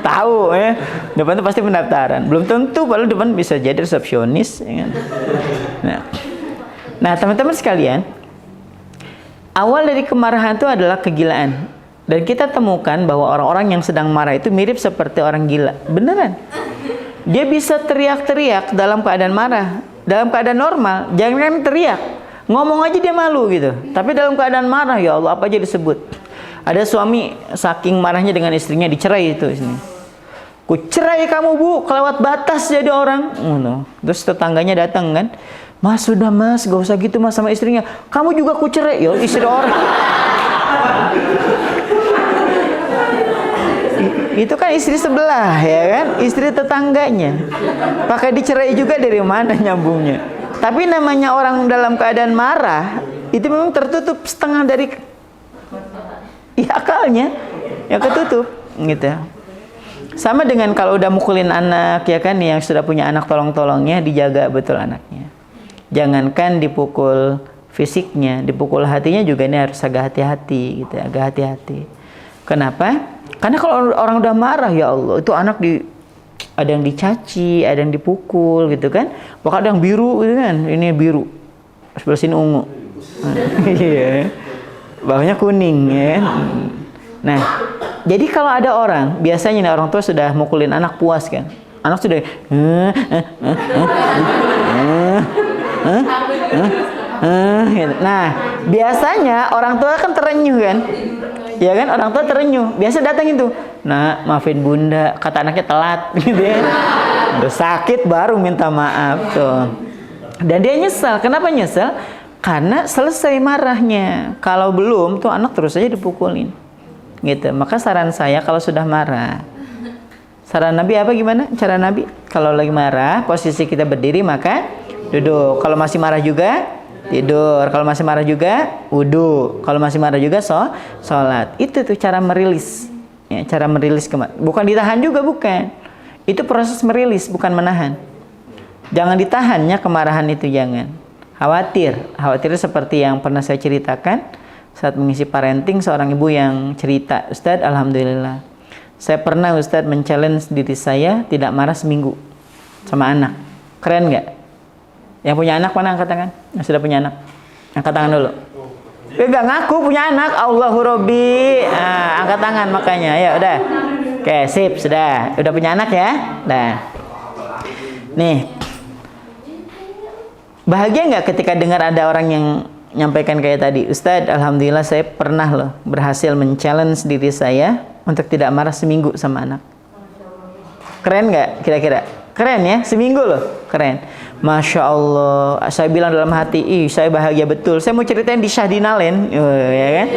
Tahu ya. Depan itu pasti pendaftaran. Belum tentu, padahal depan bisa jadi resepsionis ya kan? Nah, teman-teman sekalian, awal dari kemarahan itu adalah kegilaan. Dan kita temukan bahwa orang-orang yang sedang marah itu mirip seperti orang gila. Beneran. Dia bisa teriak-teriak dalam keadaan marah. Dalam keadaan normal, jangan teriak. Ngomong aja dia malu gitu. Tapi dalam keadaan marah, ya Allah, apa aja disebut. Ada suami saking marahnya dengan istrinya dicerai itu. ku cerai kamu bu, kelewat batas jadi orang. Terus tetangganya datang kan, mas sudah mas, gak usah gitu mas sama istrinya. Kamu juga ku cerai, yo istri orang. Itu kan istri sebelah ya kan, istri tetangganya. Pakai dicerai juga, dari mana nyambungnya? Tapi namanya orang dalam keadaan marah, itu memang tertutup setengah dari akalnya, ya ketutup gitu. Sama dengan kalau udah mukulin anak ya kan, yang sudah punya anak tolong-tolongnya dijaga betul anaknya. Jangankan dipukul fisiknya, dipukul hatinya juga ini harus agak hati-hati gitu, agak hati-hati. Kenapa? Karena kalau orang udah marah, ya Allah, itu anak ada yang dicaci, ada yang dipukul gitu kan. Bahkan ada yang biru gitu kan, ini biru, sebelah sini ungu. Iya. Bawahnya kuning ya. Nah, jadi kalau ada orang, biasanya nih orang tua sudah mukulin anak puas kan. Anak sudah gitu. Nah, biasanya orang tua kan terenyuh kan. Ya kan, orang tua terenyuh. Biasa datang itu. Nah, maafin bunda, kata anaknya telat gitu ya. Udah sakit baru minta maaf tuh. Dan dia nyesel. Kenapa nyesel? Karena selesai marahnya. Kalau belum tuh anak terus aja dipukulin. Gitu. Maka saran saya kalau sudah marah, saran Nabi apa gimana? Cara Nabi kalau lagi marah, posisi kita berdiri maka duduk. Kalau masih marah juga tidur. Kalau masih marah juga wudu. Kalau masih marah juga sholat. Itu tuh cara merilis. Ya, cara merilis bukan ditahan juga, bukan. Itu proses merilis, bukan menahan. Jangan ditahannya kemarahan itu, jangan. Khawatir seperti yang pernah saya ceritakan saat mengisi parenting, seorang ibu yang cerita, Ustadz, alhamdulillah, saya pernah Ustadz men-challenge diri saya tidak marah seminggu sama anak. Keren nggak? Yang punya anak mana angkat tangan? Yang sudah punya anak? Angkat tangan dulu. Nggak ngaku punya anak, Allahu Robbi. Nah, angkat tangan makanya. Ya udah. Oke, sip, sudah. Udah punya anak ya? Nah. Nih. Bahagia nggak ketika dengar ada orang yang nyampaikan kayak tadi, Ustadz, alhamdulillah saya pernah loh berhasil men-challenge diri saya untuk tidak marah seminggu sama anak. Keren nggak kira-kira? Keren ya, seminggu loh, keren. Masya Allah, saya bilang dalam hati, saya bahagia betul. Saya mau ceritain di Syahdinalen, ya kan?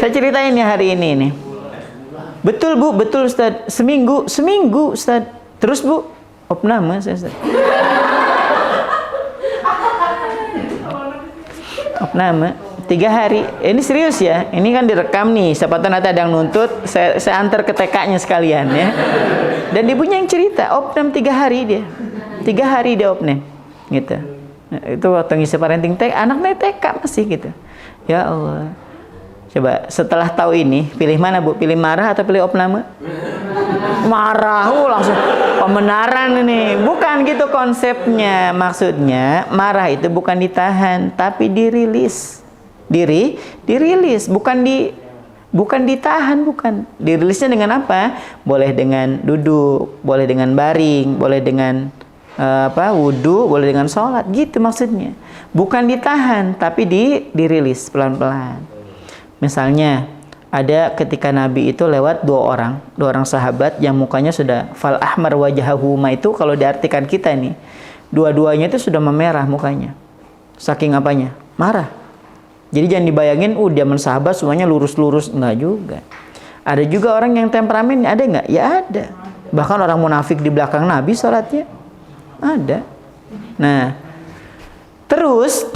Saya ceritain ya hari ini nih. Betul bu, betul Ustadz. Seminggu Ustadz. Terus bu, opname saya Ustadz. Opname 3 hari. Ini serius ya. Ini kan direkam nih. Siapa tahu nanti ada yang nuntut. Saya antar ke TK-nya sekalian ya. Dan ibunya yang cerita, opname 3 hari dia. 3 hari dia opname. Gitu. Nah, itu waktu ngisi parenting TK, anaknya TK masih gitu. Ya Allah. Coba setelah tahu ini, pilih mana bu? Pilih marah atau pilih opname? Marah, langsung pembenaran ini. Bukan gitu konsepnya. Maksudnya marah itu bukan ditahan, tapi dirilis. Dirilis, bukan ditahan, bukan. Dirilisnya dengan apa? Boleh dengan duduk, boleh dengan baring, boleh dengan wudu, boleh dengan sholat, gitu maksudnya. Bukan ditahan, tapi dirilis pelan-pelan. Misalnya ada ketika Nabi itu lewat dua orang sahabat yang mukanya sudah fal ahmar wajahahuma, itu kalau diartikan kita nih, dua-duanya itu sudah memerah mukanya. Saking apanya? Marah. Jadi jangan dibayangin, zaman sahabat semuanya lurus-lurus, enggak juga. Ada juga orang yang temperamen, ada enggak? Ya ada. Bahkan orang munafik di belakang Nabi sholatnya ada. Nah, terus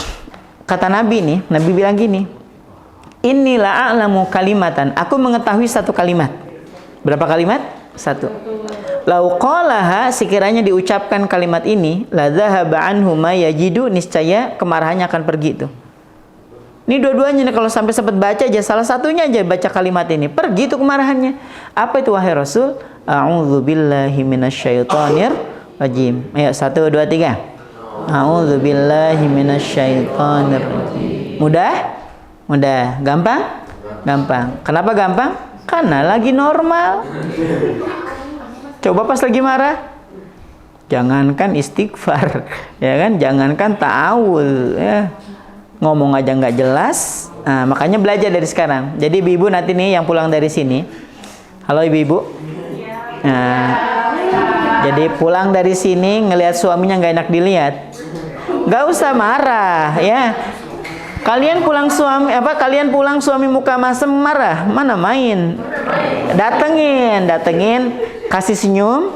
kata Nabi nih, Nabi bilang gini, inilah a'lamu kalimatan, aku mengetahui satu kalimat. Berapa kalimat? Satu. Lau qalaha, sekiranya diucapkan kalimat ini, la dhahaba anhu ma yajidu, niscaya kemarahannya akan pergi tuh. Ini dua-duanya nih, kalau sampai sempat baca aja, salah satunya aja baca kalimat ini, pergi tuh kemarahannya. Apa itu wahai Rasul? A'udzubillahi minasyaitonir rajim. Ayo 1, 2, 3. A'udzubillahi minasyaitonir rajim. Mudah, gampang. Kenapa gampang? Karena lagi normal. Coba pas lagi marah, jangankan istighfar, ya kan? Jangankan ta'awul, ya. Ngomong aja nggak jelas. Nah, makanya belajar dari sekarang. Jadi ibu-ibu nanti nih yang pulang dari sini, halo ibu-ibu, Nah, jadi pulang dari sini ngelihat suaminya nggak enak dilihat, nggak usah marah ya. Kalian pulang suami muka masem marah, mana main? Datengin, kasih senyum,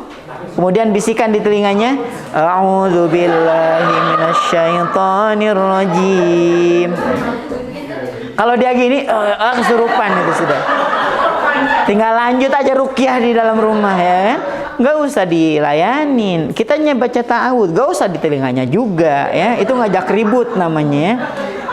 kemudian bisikan di telinganya, a'udzubillahi minasyaitonirrajim. Kalau dia gini, kesurupan itu sudah. Tinggal lanjut aja ruqyah di dalam rumah ya kan? Nggak usah dilayanin. Kitanya baca ta'awudz, nggak usah di telinganya juga ya. Itu ngajak ribut namanya ya.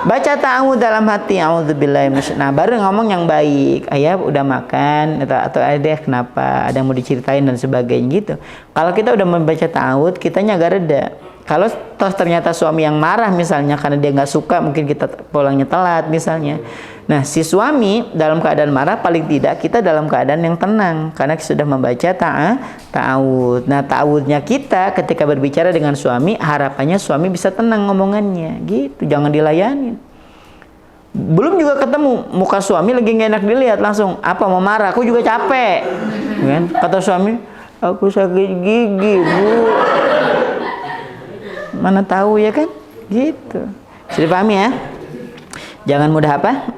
Baca ta'awudz dalam hati, a'udzubillahi minasyaitonir. Nah, baru ngomong yang baik. Ayah udah makan atau ada kenapa? Ada yang mau diceritain dan sebagainya gitu. Kalau kita udah membaca ta'awudz, kitanya agak reda. Kalau toh ternyata suami yang marah misalnya karena dia nggak suka, mungkin kita pulangnya telat misalnya. Nah, si suami dalam keadaan marah, paling tidak kita dalam keadaan yang tenang karena sudah membaca ta'awudz. Nah, ta'awudznya kita ketika berbicara dengan suami, harapannya suami bisa tenang ngomongannya, gitu. Jangan dilayanin. Belum juga ketemu, muka suami lagi nggak enak dilihat, langsung apa mau marah? Aku juga capek, kan? Kata suami, aku sakit gigi, Bu. Mana tahu ya kan? Gitu. Sudah paham ya? Jangan mudah apa?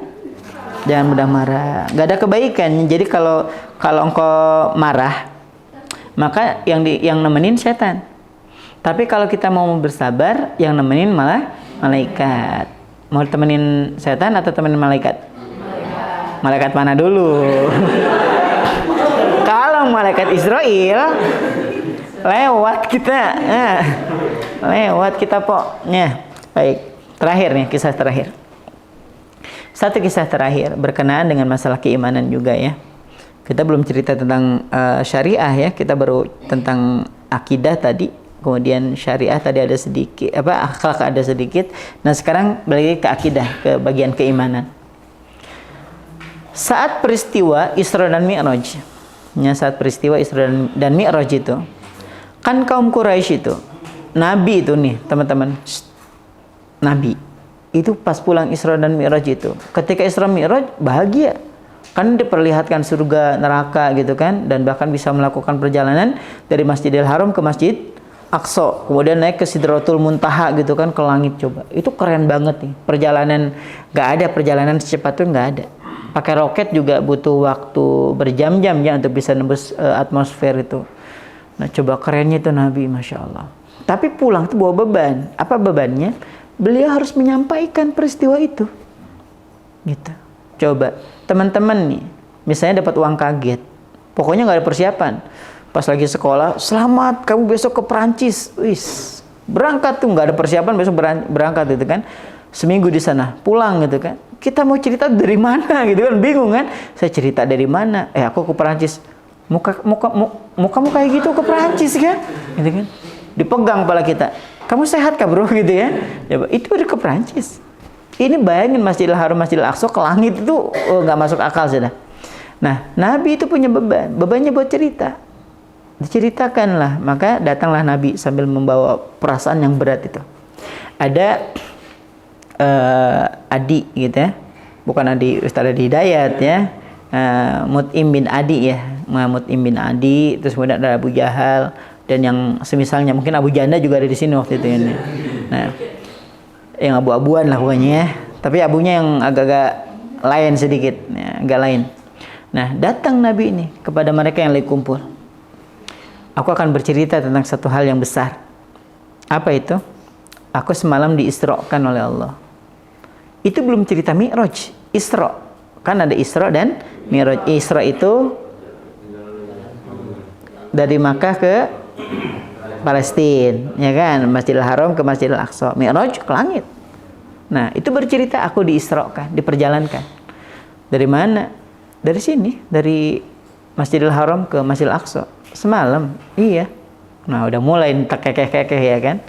Jangan mudah marah. Gak ada kebaikan. Jadi kalau engkau marah, maka yang nemenin setan. Tapi kalau kita mau bersabar, yang nemenin malah malaikat. Mau temenin setan atau temenin malaikat? Malaikat mana dulu? Kalau malaikat Israel lewat kita pokoknya. Baik, terakhir nih, kisah terakhir. Satu kisah terakhir berkenaan dengan masalah keimanan juga ya. Kita belum cerita tentang syariah ya, kita baru tentang akidah tadi, kemudian syariah tadi ada sedikit, akhlak ada sedikit. Nah, sekarang balik ke akidah, ke bagian keimanan. Saat peristiwa Isra dan Mi'raj, saat peristiwa Isra dan Mi'raj itu, kan kaum Quraisy itu, Nabi itu nih teman-teman, Nabi itu pas pulang Isra dan Mi'raj itu, ketika Isra Mi'raj bahagia, kan diperlihatkan surga, neraka gitu kan, dan bahkan bisa melakukan perjalanan dari Masjidil Haram ke Masjid Aqsa, kemudian naik ke Sidratul Muntaha gitu kan, ke langit. Coba, itu keren banget nih perjalanan. Gak ada perjalanan secepat itu, nggak ada. Pakai roket juga butuh waktu berjam-jam ya untuk bisa nembus atmosfer itu. Nah, coba kerennya itu Nabi, Masya Allah. Tapi pulang tuh bawa beban. Apa bebannya? Beliau harus menyampaikan peristiwa itu. Gitu. Coba, teman-teman nih, misalnya dapat uang kaget. Pokoknya nggak ada persiapan. Pas lagi sekolah, selamat, kamu besok ke Perancis. Wis, berangkat tuh, nggak ada persiapan, besok berangkat gitu kan. Seminggu di sana, pulang gitu kan. Kita mau cerita dari mana gitu kan, bingung kan. Saya cerita dari mana? Aku ke Perancis. Muka kayak gitu ke Perancis kan? Gitu kan. Dipegang kepala kita. Kamu sehat kah bro gitu ya? Coba, itu udah ke Perancis. Ini bayangin Masjidil Haram, Masjidil Aqsa ke langit itu nggak masuk akal sudah. Nah, Nabi itu punya beban. Bebannya buat cerita. Diceritakanlah. Maka datanglah Nabi sambil membawa perasaan yang berat itu. Ada Adi gitu ya. Bukan Adi Ustaz Adi Hidayat ya. Mut'im bin Adi ya. Mut'im bin Adi. Terus kemudian ada Abu Jahal. Dan yang semisalnya, mungkin Abu Janda juga ada di sini waktu itu ini. Nah, yang abu-abuan lah pokoknya ya. Tapi abunya yang agak-agak lain sedikit, ya, agak lain. Nah, datang Nabi ini kepada mereka yang lagi kumpul. Aku akan bercerita tentang satu hal yang besar. Apa itu? Aku semalam diisrokan oleh Allah. Itu belum cerita Mi'raj, Isra. Kan ada Isra dan Mi'raj. Isra itu dari Makkah ke Palestina, ya kan, Masjidil Haram ke Masjidil Aqsa, Mi'raj ke langit. Nah, itu bercerita aku diisrokan, diperjalankan. Dari mana? Dari sini, dari Masjidil Haram ke Masjidil Aqsa. Semalam, iya. Nah, udah mulai kekeh ya kan.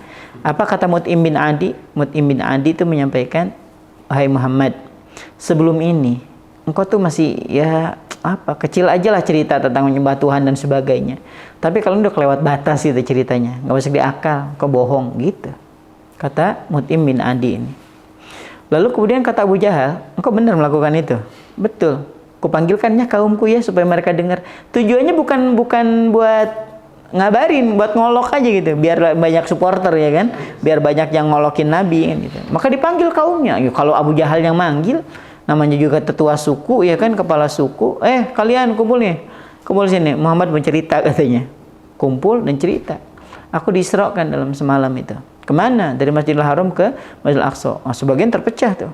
Apa kata Mut'im bin Adi? Mut'im bin Adi itu menyampaikan, wahai Muhammad, sebelum ini engkau tuh masih ya kecil aja lah cerita tentang menyembah Tuhan dan sebagainya. Tapi kalau udah kelewat batas gitu ceritanya, nggak masuk di akal, kau bohong gitu. Kata Mut'im bin Adi ini. Lalu kemudian kata Abu Jahal, engkau benar melakukan itu? Betul. Kupanggilkannya kaumku ya supaya mereka dengar. Tujuannya bukan buat ngabarin, buat ngolok aja gitu, biar banyak supporter ya kan, biar banyak yang ngolokin Nabi kan gitu. Maka dipanggil kaumnya. Kalau Abu Jahal yang manggil, namanya juga tetua suku ya kan, kepala suku, kalian kumpul nih, kumpul sini, Muhammad mau cerita katanya. Kumpul dan cerita, aku diisrokan dalam semalam itu. Kemana? Dari Masjidil Haram ke Masjidil Aqsa. Sebagian terpecah tuh,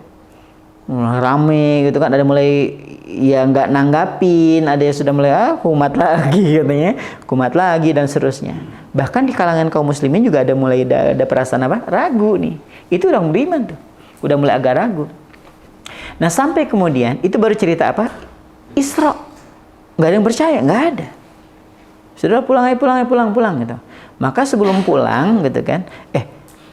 rame gitu kan, ada mulai ya nggak nanggapin, ada yang sudah mulai kumat lagi katanya, kumat lagi dan seterusnya. Bahkan di kalangan kaum muslimin juga ada mulai ada perasaan apa? Ragu nih. Itu udah beriman tuh, udah mulai agak ragu. Nah sampai kemudian itu baru cerita apa? Isra. Nggak ada yang percaya, nggak ada. Sudah pulang gitu. Maka sebelum pulang gitu kan,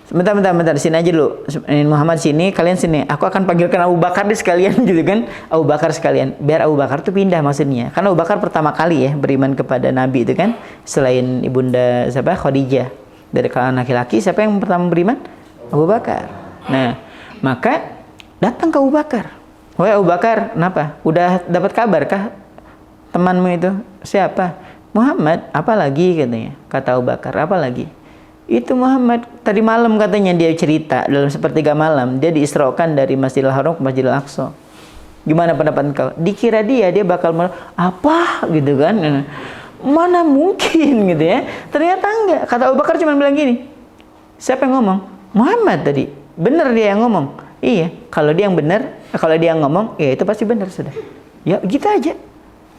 bentar, sini aja dulu. Muhammad sini, kalian sini. Aku akan panggilkan Abu Bakar deh sekalian gitu kan. Abu Bakar sekalian. Biar Abu Bakar tuh pindah maksudnya. Karena Abu Bakar pertama kali ya beriman kepada Nabi itu kan. Selain ibunda siapa? Khadijah. Dari kalangan laki-laki siapa yang pertama beriman? Abu Bakar. Nah, maka datang ke Abu Bakar. Woi Abu Bakar, kenapa? Udah dapat kabar kah temanmu itu? Siapa? Muhammad. Apa lagi katanya? Kata Abu Bakar, apa lagi? Itu Muhammad tadi malam katanya dia cerita dalam sepertiga malam dia diisrokan dari Masjidil Haram ke Masjidil Aqsa. Gimana pendapat kau? Dikira dia bakal apa gitu kan? Mana mungkin gitu ya? Ternyata enggak. Kata Abu Bakar cuma bilang gini. Siapa yang ngomong? Muhammad tadi. Benar dia yang ngomong. Iya. Kalau dia yang benar, kalau dia yang ngomong, ya itu pasti benar sudah. Ya gitu aja.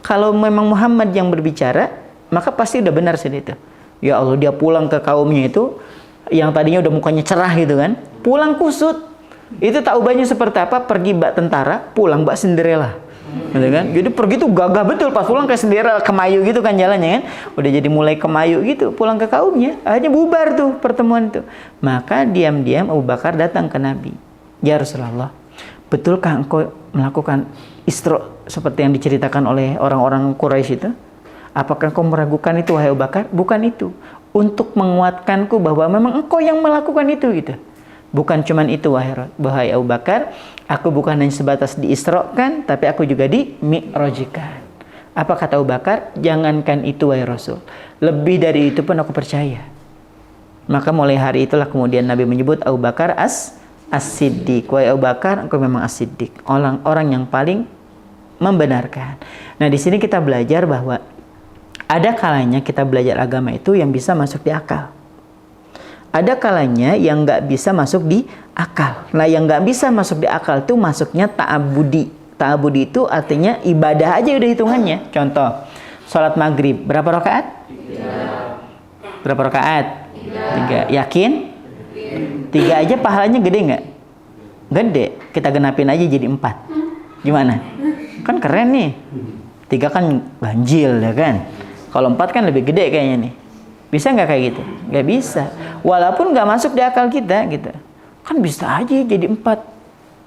Kalau memang Muhammad yang berbicara, maka pasti udah benar sudah itu. Ya Allah, dia pulang ke kaumnya itu yang tadinya udah mukanya cerah gitu kan, pulang kusut. Itu tak ubahnya seperti apa? Pergi bak tentara, pulang bak Cinderella gitu kan. Jadi pergi tuh gagah betul, pas pulang kayak Cinderella, kemayu gitu kan jalannya kan. Udah jadi mulai kemayu gitu, pulang ke kaumnya. Akhirnya bubar tuh pertemuan itu. Maka diam-diam Abu Bakar datang ke Nabi. Ya Rasulullah, betulkah engkau melakukan Isra seperti yang diceritakan oleh orang-orang Quraisy itu? Apakah kau meragukan itu wahai Abu Bakar? Bukan itu. Untuk menguatkanku bahwa memang engkau yang melakukan itu gitu. Bukan cuman itu wahai Abu Bakar, aku bukan hanya sebatas diisrokan, tapi aku juga di mi'rajikan. Apa kata Abu Bakar? Jangankan itu wahai Rasul. Lebih dari itu pun aku percaya. Maka mulai hari itulah kemudian Nabi menyebut Abu Bakar as-siddiq. Wahai Abu Bakar, engkau memang as-siddiq. Orang yang paling membenarkan. Nah, di sini kita belajar bahwa ada kalanya kita belajar agama itu yang bisa masuk di akal. Ada kalanya yang nggak bisa masuk di akal. Nah, yang nggak bisa masuk di akal itu masuknya ta'abudi. Ta'abudi itu artinya ibadah aja udah hitungannya. Contoh, sholat maghrib berapa rakaat? 3. Berapa rakaat? 3. Yakin? 3 aja pahalanya gede nggak? Gede. Kita genapin aja jadi 4. Gimana? Kan keren nih. 3 kan ganjil ya kan? Kalau 4 kan lebih gede kayaknya nih. Bisa nggak kayak gitu? Nggak bisa. Walaupun nggak masuk di akal kita gitu. Kan bisa aja jadi 4.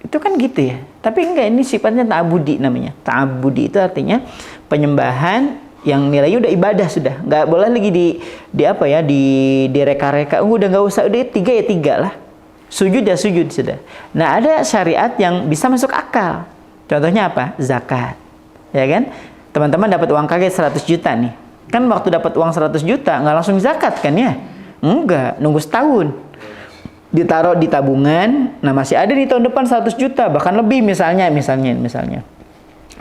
Itu kan gitu ya. Tapi enggak, ini sifatnya ta'abudi namanya. Ta'abudi itu artinya penyembahan yang nilainya udah ibadah sudah. Nggak boleh lagi di reka-reka. Udah nggak usah, udah 3 ya 3 lah. Sujud ya sujud sudah. Nah, ada syariat yang bisa masuk akal. Contohnya apa? Zakat. Ya kan? Teman-teman dapat uang kaget 100 juta nih. Kan waktu dapat uang 100 juta nggak langsung zakat kan ya? Enggak, nunggu setahun. Ditaruh di tabungan, nah masih ada di tahun depan 100 juta, bahkan lebih misalnya.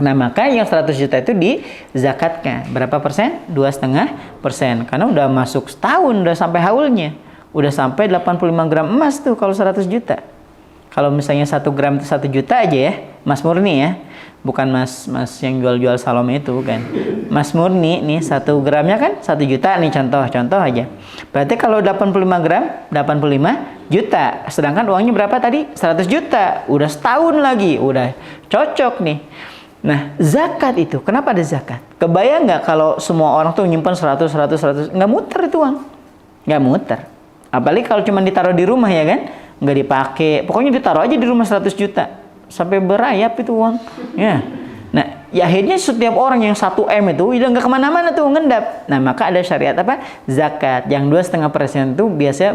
Nah, maka yang 100 juta itu dizakatkan. Berapa persen? 2,5%. Karena udah masuk setahun, udah sampai haulnya. Udah sampai 85 gram emas tuh kalau 100 juta. Kalau misalnya 1 gram itu 1 juta aja ya, emas murni ya. Bukan mas yang jual-jual Salome itu kan. Mas murni nih 1 gramnya kan 1 juta nih, contoh aja. Berarti kalau 85 gram 85 juta. Sedangkan uangnya berapa tadi? 100 juta. Udah setahun lagi, udah cocok nih. Nah, zakat itu, kenapa ada zakat? Kebayang nggak kalau semua orang tuh nyimpan 100, nggak muter itu uang. Nggak muter. Apalagi kalau cuma ditaruh di rumah ya kan, nggak dipakai. Pokoknya ditaruh aja di rumah 100 juta. Sampai berayap itu uang. Ya. Nah, ya akhirnya setiap orang yang 1 M itu udah nggak kemana-mana tuh ngendap. Nah, maka ada syariat apa? Zakat. Yang 2,5% itu biasanya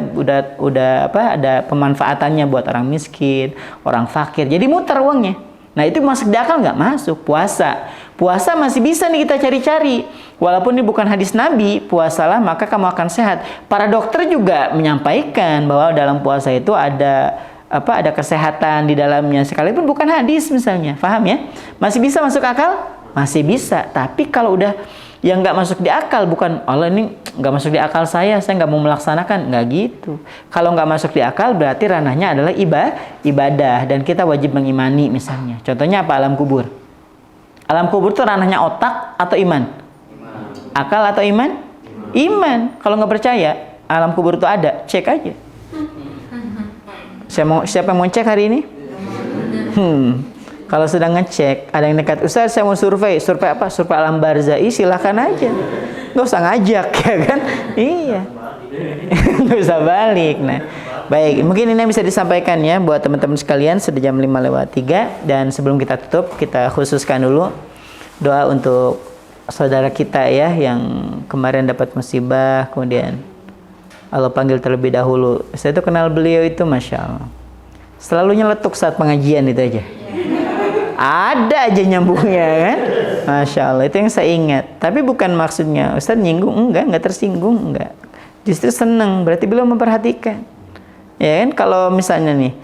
udah ada pemanfaatannya buat orang miskin, orang fakir. Jadi muter uangnya. Nah itu masuk di akal nggak? Masuk. Puasa masih bisa nih kita cari-cari. Walaupun ini bukan hadis Nabi, puasalah maka kamu akan sehat. Para dokter juga menyampaikan bahwa dalam puasa itu ada kesehatan di dalamnya, sekalipun bukan hadis misalnya. Paham ya? Masih bisa masuk akal? Masih bisa. Tapi kalau udah yang nggak masuk di akal, bukan Allah ini nggak masuk di akal saya nggak mau melaksanakan, nggak gitu. Kalau nggak masuk di akal berarti ranahnya adalah ibadah dan kita wajib mengimani misalnya. Contohnya apa? Alam kubur. Alam kubur itu ranahnya otak atau iman? Akal atau iman? Iman. Kalau nggak percaya alam kubur itu ada, cek aja. Siapa yang mau cek hari ini? Kalau sedang ngecek, ada yang dekat, Ustaz saya mau survei apa? Survei alam barzai, silahkan aja. Nggak usah ngajak, ya kan? Iya. Nggak usah balik. Nah, baik, mungkin ini yang bisa disampaikan ya buat teman-teman sekalian. Sudah jam 5:03 dan sebelum kita tutup, kita khususkan dulu doa untuk saudara kita ya yang kemarin dapat musibah, kemudian Allah panggil terlebih dahulu. Saya tuh kenal beliau itu, Masya Allah. Selalu nyeletuk saat pengajian itu aja. Ada aja nyambungnya kan. Masya Allah, itu yang saya ingat. Tapi bukan maksudnya Ustaz nyinggung, enggak tersinggung, enggak. Justru senang, berarti beliau memperhatikan. Ya kan, kalau misalnya nih,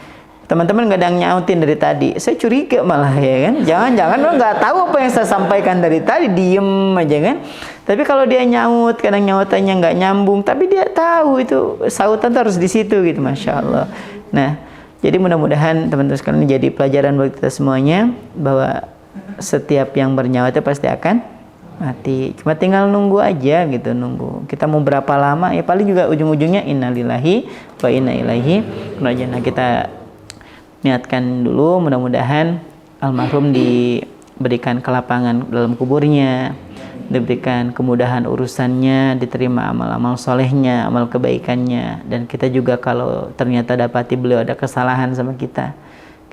teman-teman nggak ada yang nyautin dari tadi, saya curiga malah ya kan. Jangan-jangan lo nggak tahu apa yang saya sampaikan dari tadi, diem aja kan. Tapi kalau dia nyaut, kadang nyautannya nggak nyambung, tapi dia tahu itu sautan tuh harus di situ gitu, Masya Allah. Nah, jadi mudah-mudahan teman-teman sekalian ini jadi pelajaran buat kita semuanya bahwa setiap yang bernyawa itu pasti akan mati. Cuma tinggal nunggu aja gitu, nunggu. Kita mau berapa lama ya paling juga ujung-ujungnya innalillahi wa inna ilaihi raji'un. Nah, kita niatkan dulu mudah-mudahan almarhum diberikan kelapangan dalam kuburnya, diberikan kemudahan urusannya, diterima amal-amal solehnya, amal kebaikannya. Dan kita juga kalau ternyata dapati beliau ada kesalahan sama kita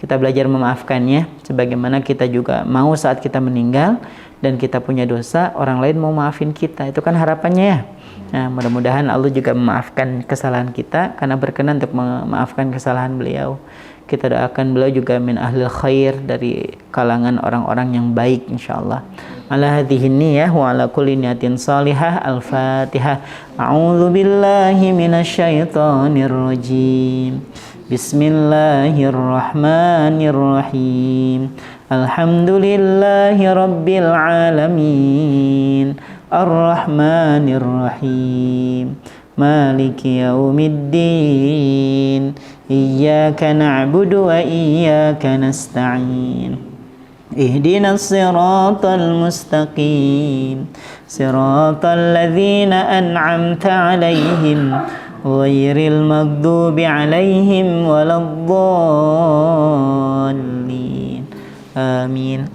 belajar memaafkannya, sebagaimana kita juga mau saat kita meninggal dan kita punya dosa, orang lain mau maafin kita. Itu kan harapannya ya. Nah, mudah-mudahan Allah juga memaafkan kesalahan kita karena berkenan untuk memaafkan kesalahan beliau. Kita doakan beliau juga min ahlil khair, dari kalangan orang-orang yang baik insyaallah. Ala hadhihi niyyah wa ala kulli niyatin salihah. Al-Fatihah. A'udzu billahi minasyaitonir rajim. Bismillahirrahmanirrahim. Alhamdulillahi rabbil alamin. Ar-Rahmanir-Rahim. Maliki yaumiddin. Iyyaka na'budu wa iyyaka nasta'in. Ihdinas siratal mustaqim. Siratal ladzina an'amta 'alaihim ghairil maghdubi 'alaihim waladdallin. Amin.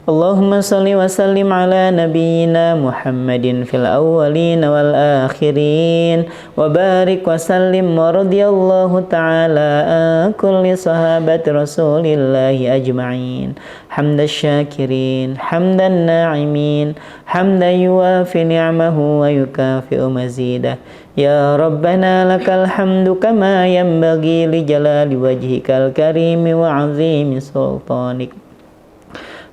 Allahumma salli wa sallim ala nabiyyina Muhammadin fil awwalin wal akhirin wa barik wa sallim wa radiyallahu ta'ala an kulli sahabati rasulillahi ajma'in. Hamdan syakirin, hamdan na'imin, hamdan yuwafi ni'amahu wa yukafi'u mazidah. Ya Rabbana lakal hamdu kama yanbaghi li jalali wajhikal karimi wa 'azimi sultanik.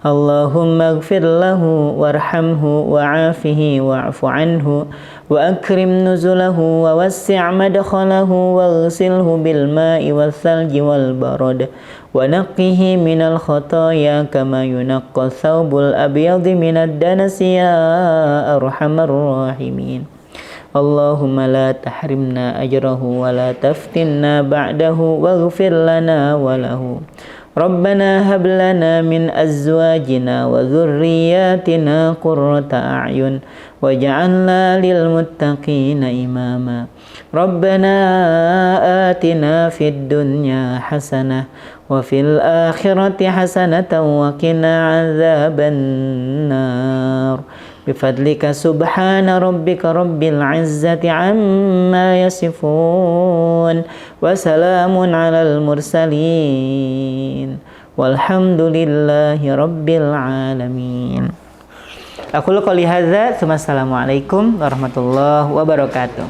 Allahumma ighfir lahu warhamhu wa'afihi wa'fu anhu wa akrim nuzulahu wa wassi' madkhalahu waghsilhu bil ma'i wal thalji wal barad wa naqqihi minal khataaya kama yunaqqa thawbul abyadi minad danasi ya arhamar rahimin. Allahumma la tahrimna ajrahu wa la taftinna ba'dahu waghfir lana wa lahu. Rabbana hab lana min azwajina wa dhurriyyatina qurrata a'yun waj'alna lil muttaqina imama. Rabbana atina fid dunya hasanah wa fil akhirati hasanatan wa qina adzaban nar. Bifadlika subhana rabbika rabbil izzati amma yasifun wa salamun alal mursalin walhamdulillahi rabbil alamin. Aku qouli hadza, assalamualaikum warahmatullahi wabarakatuh.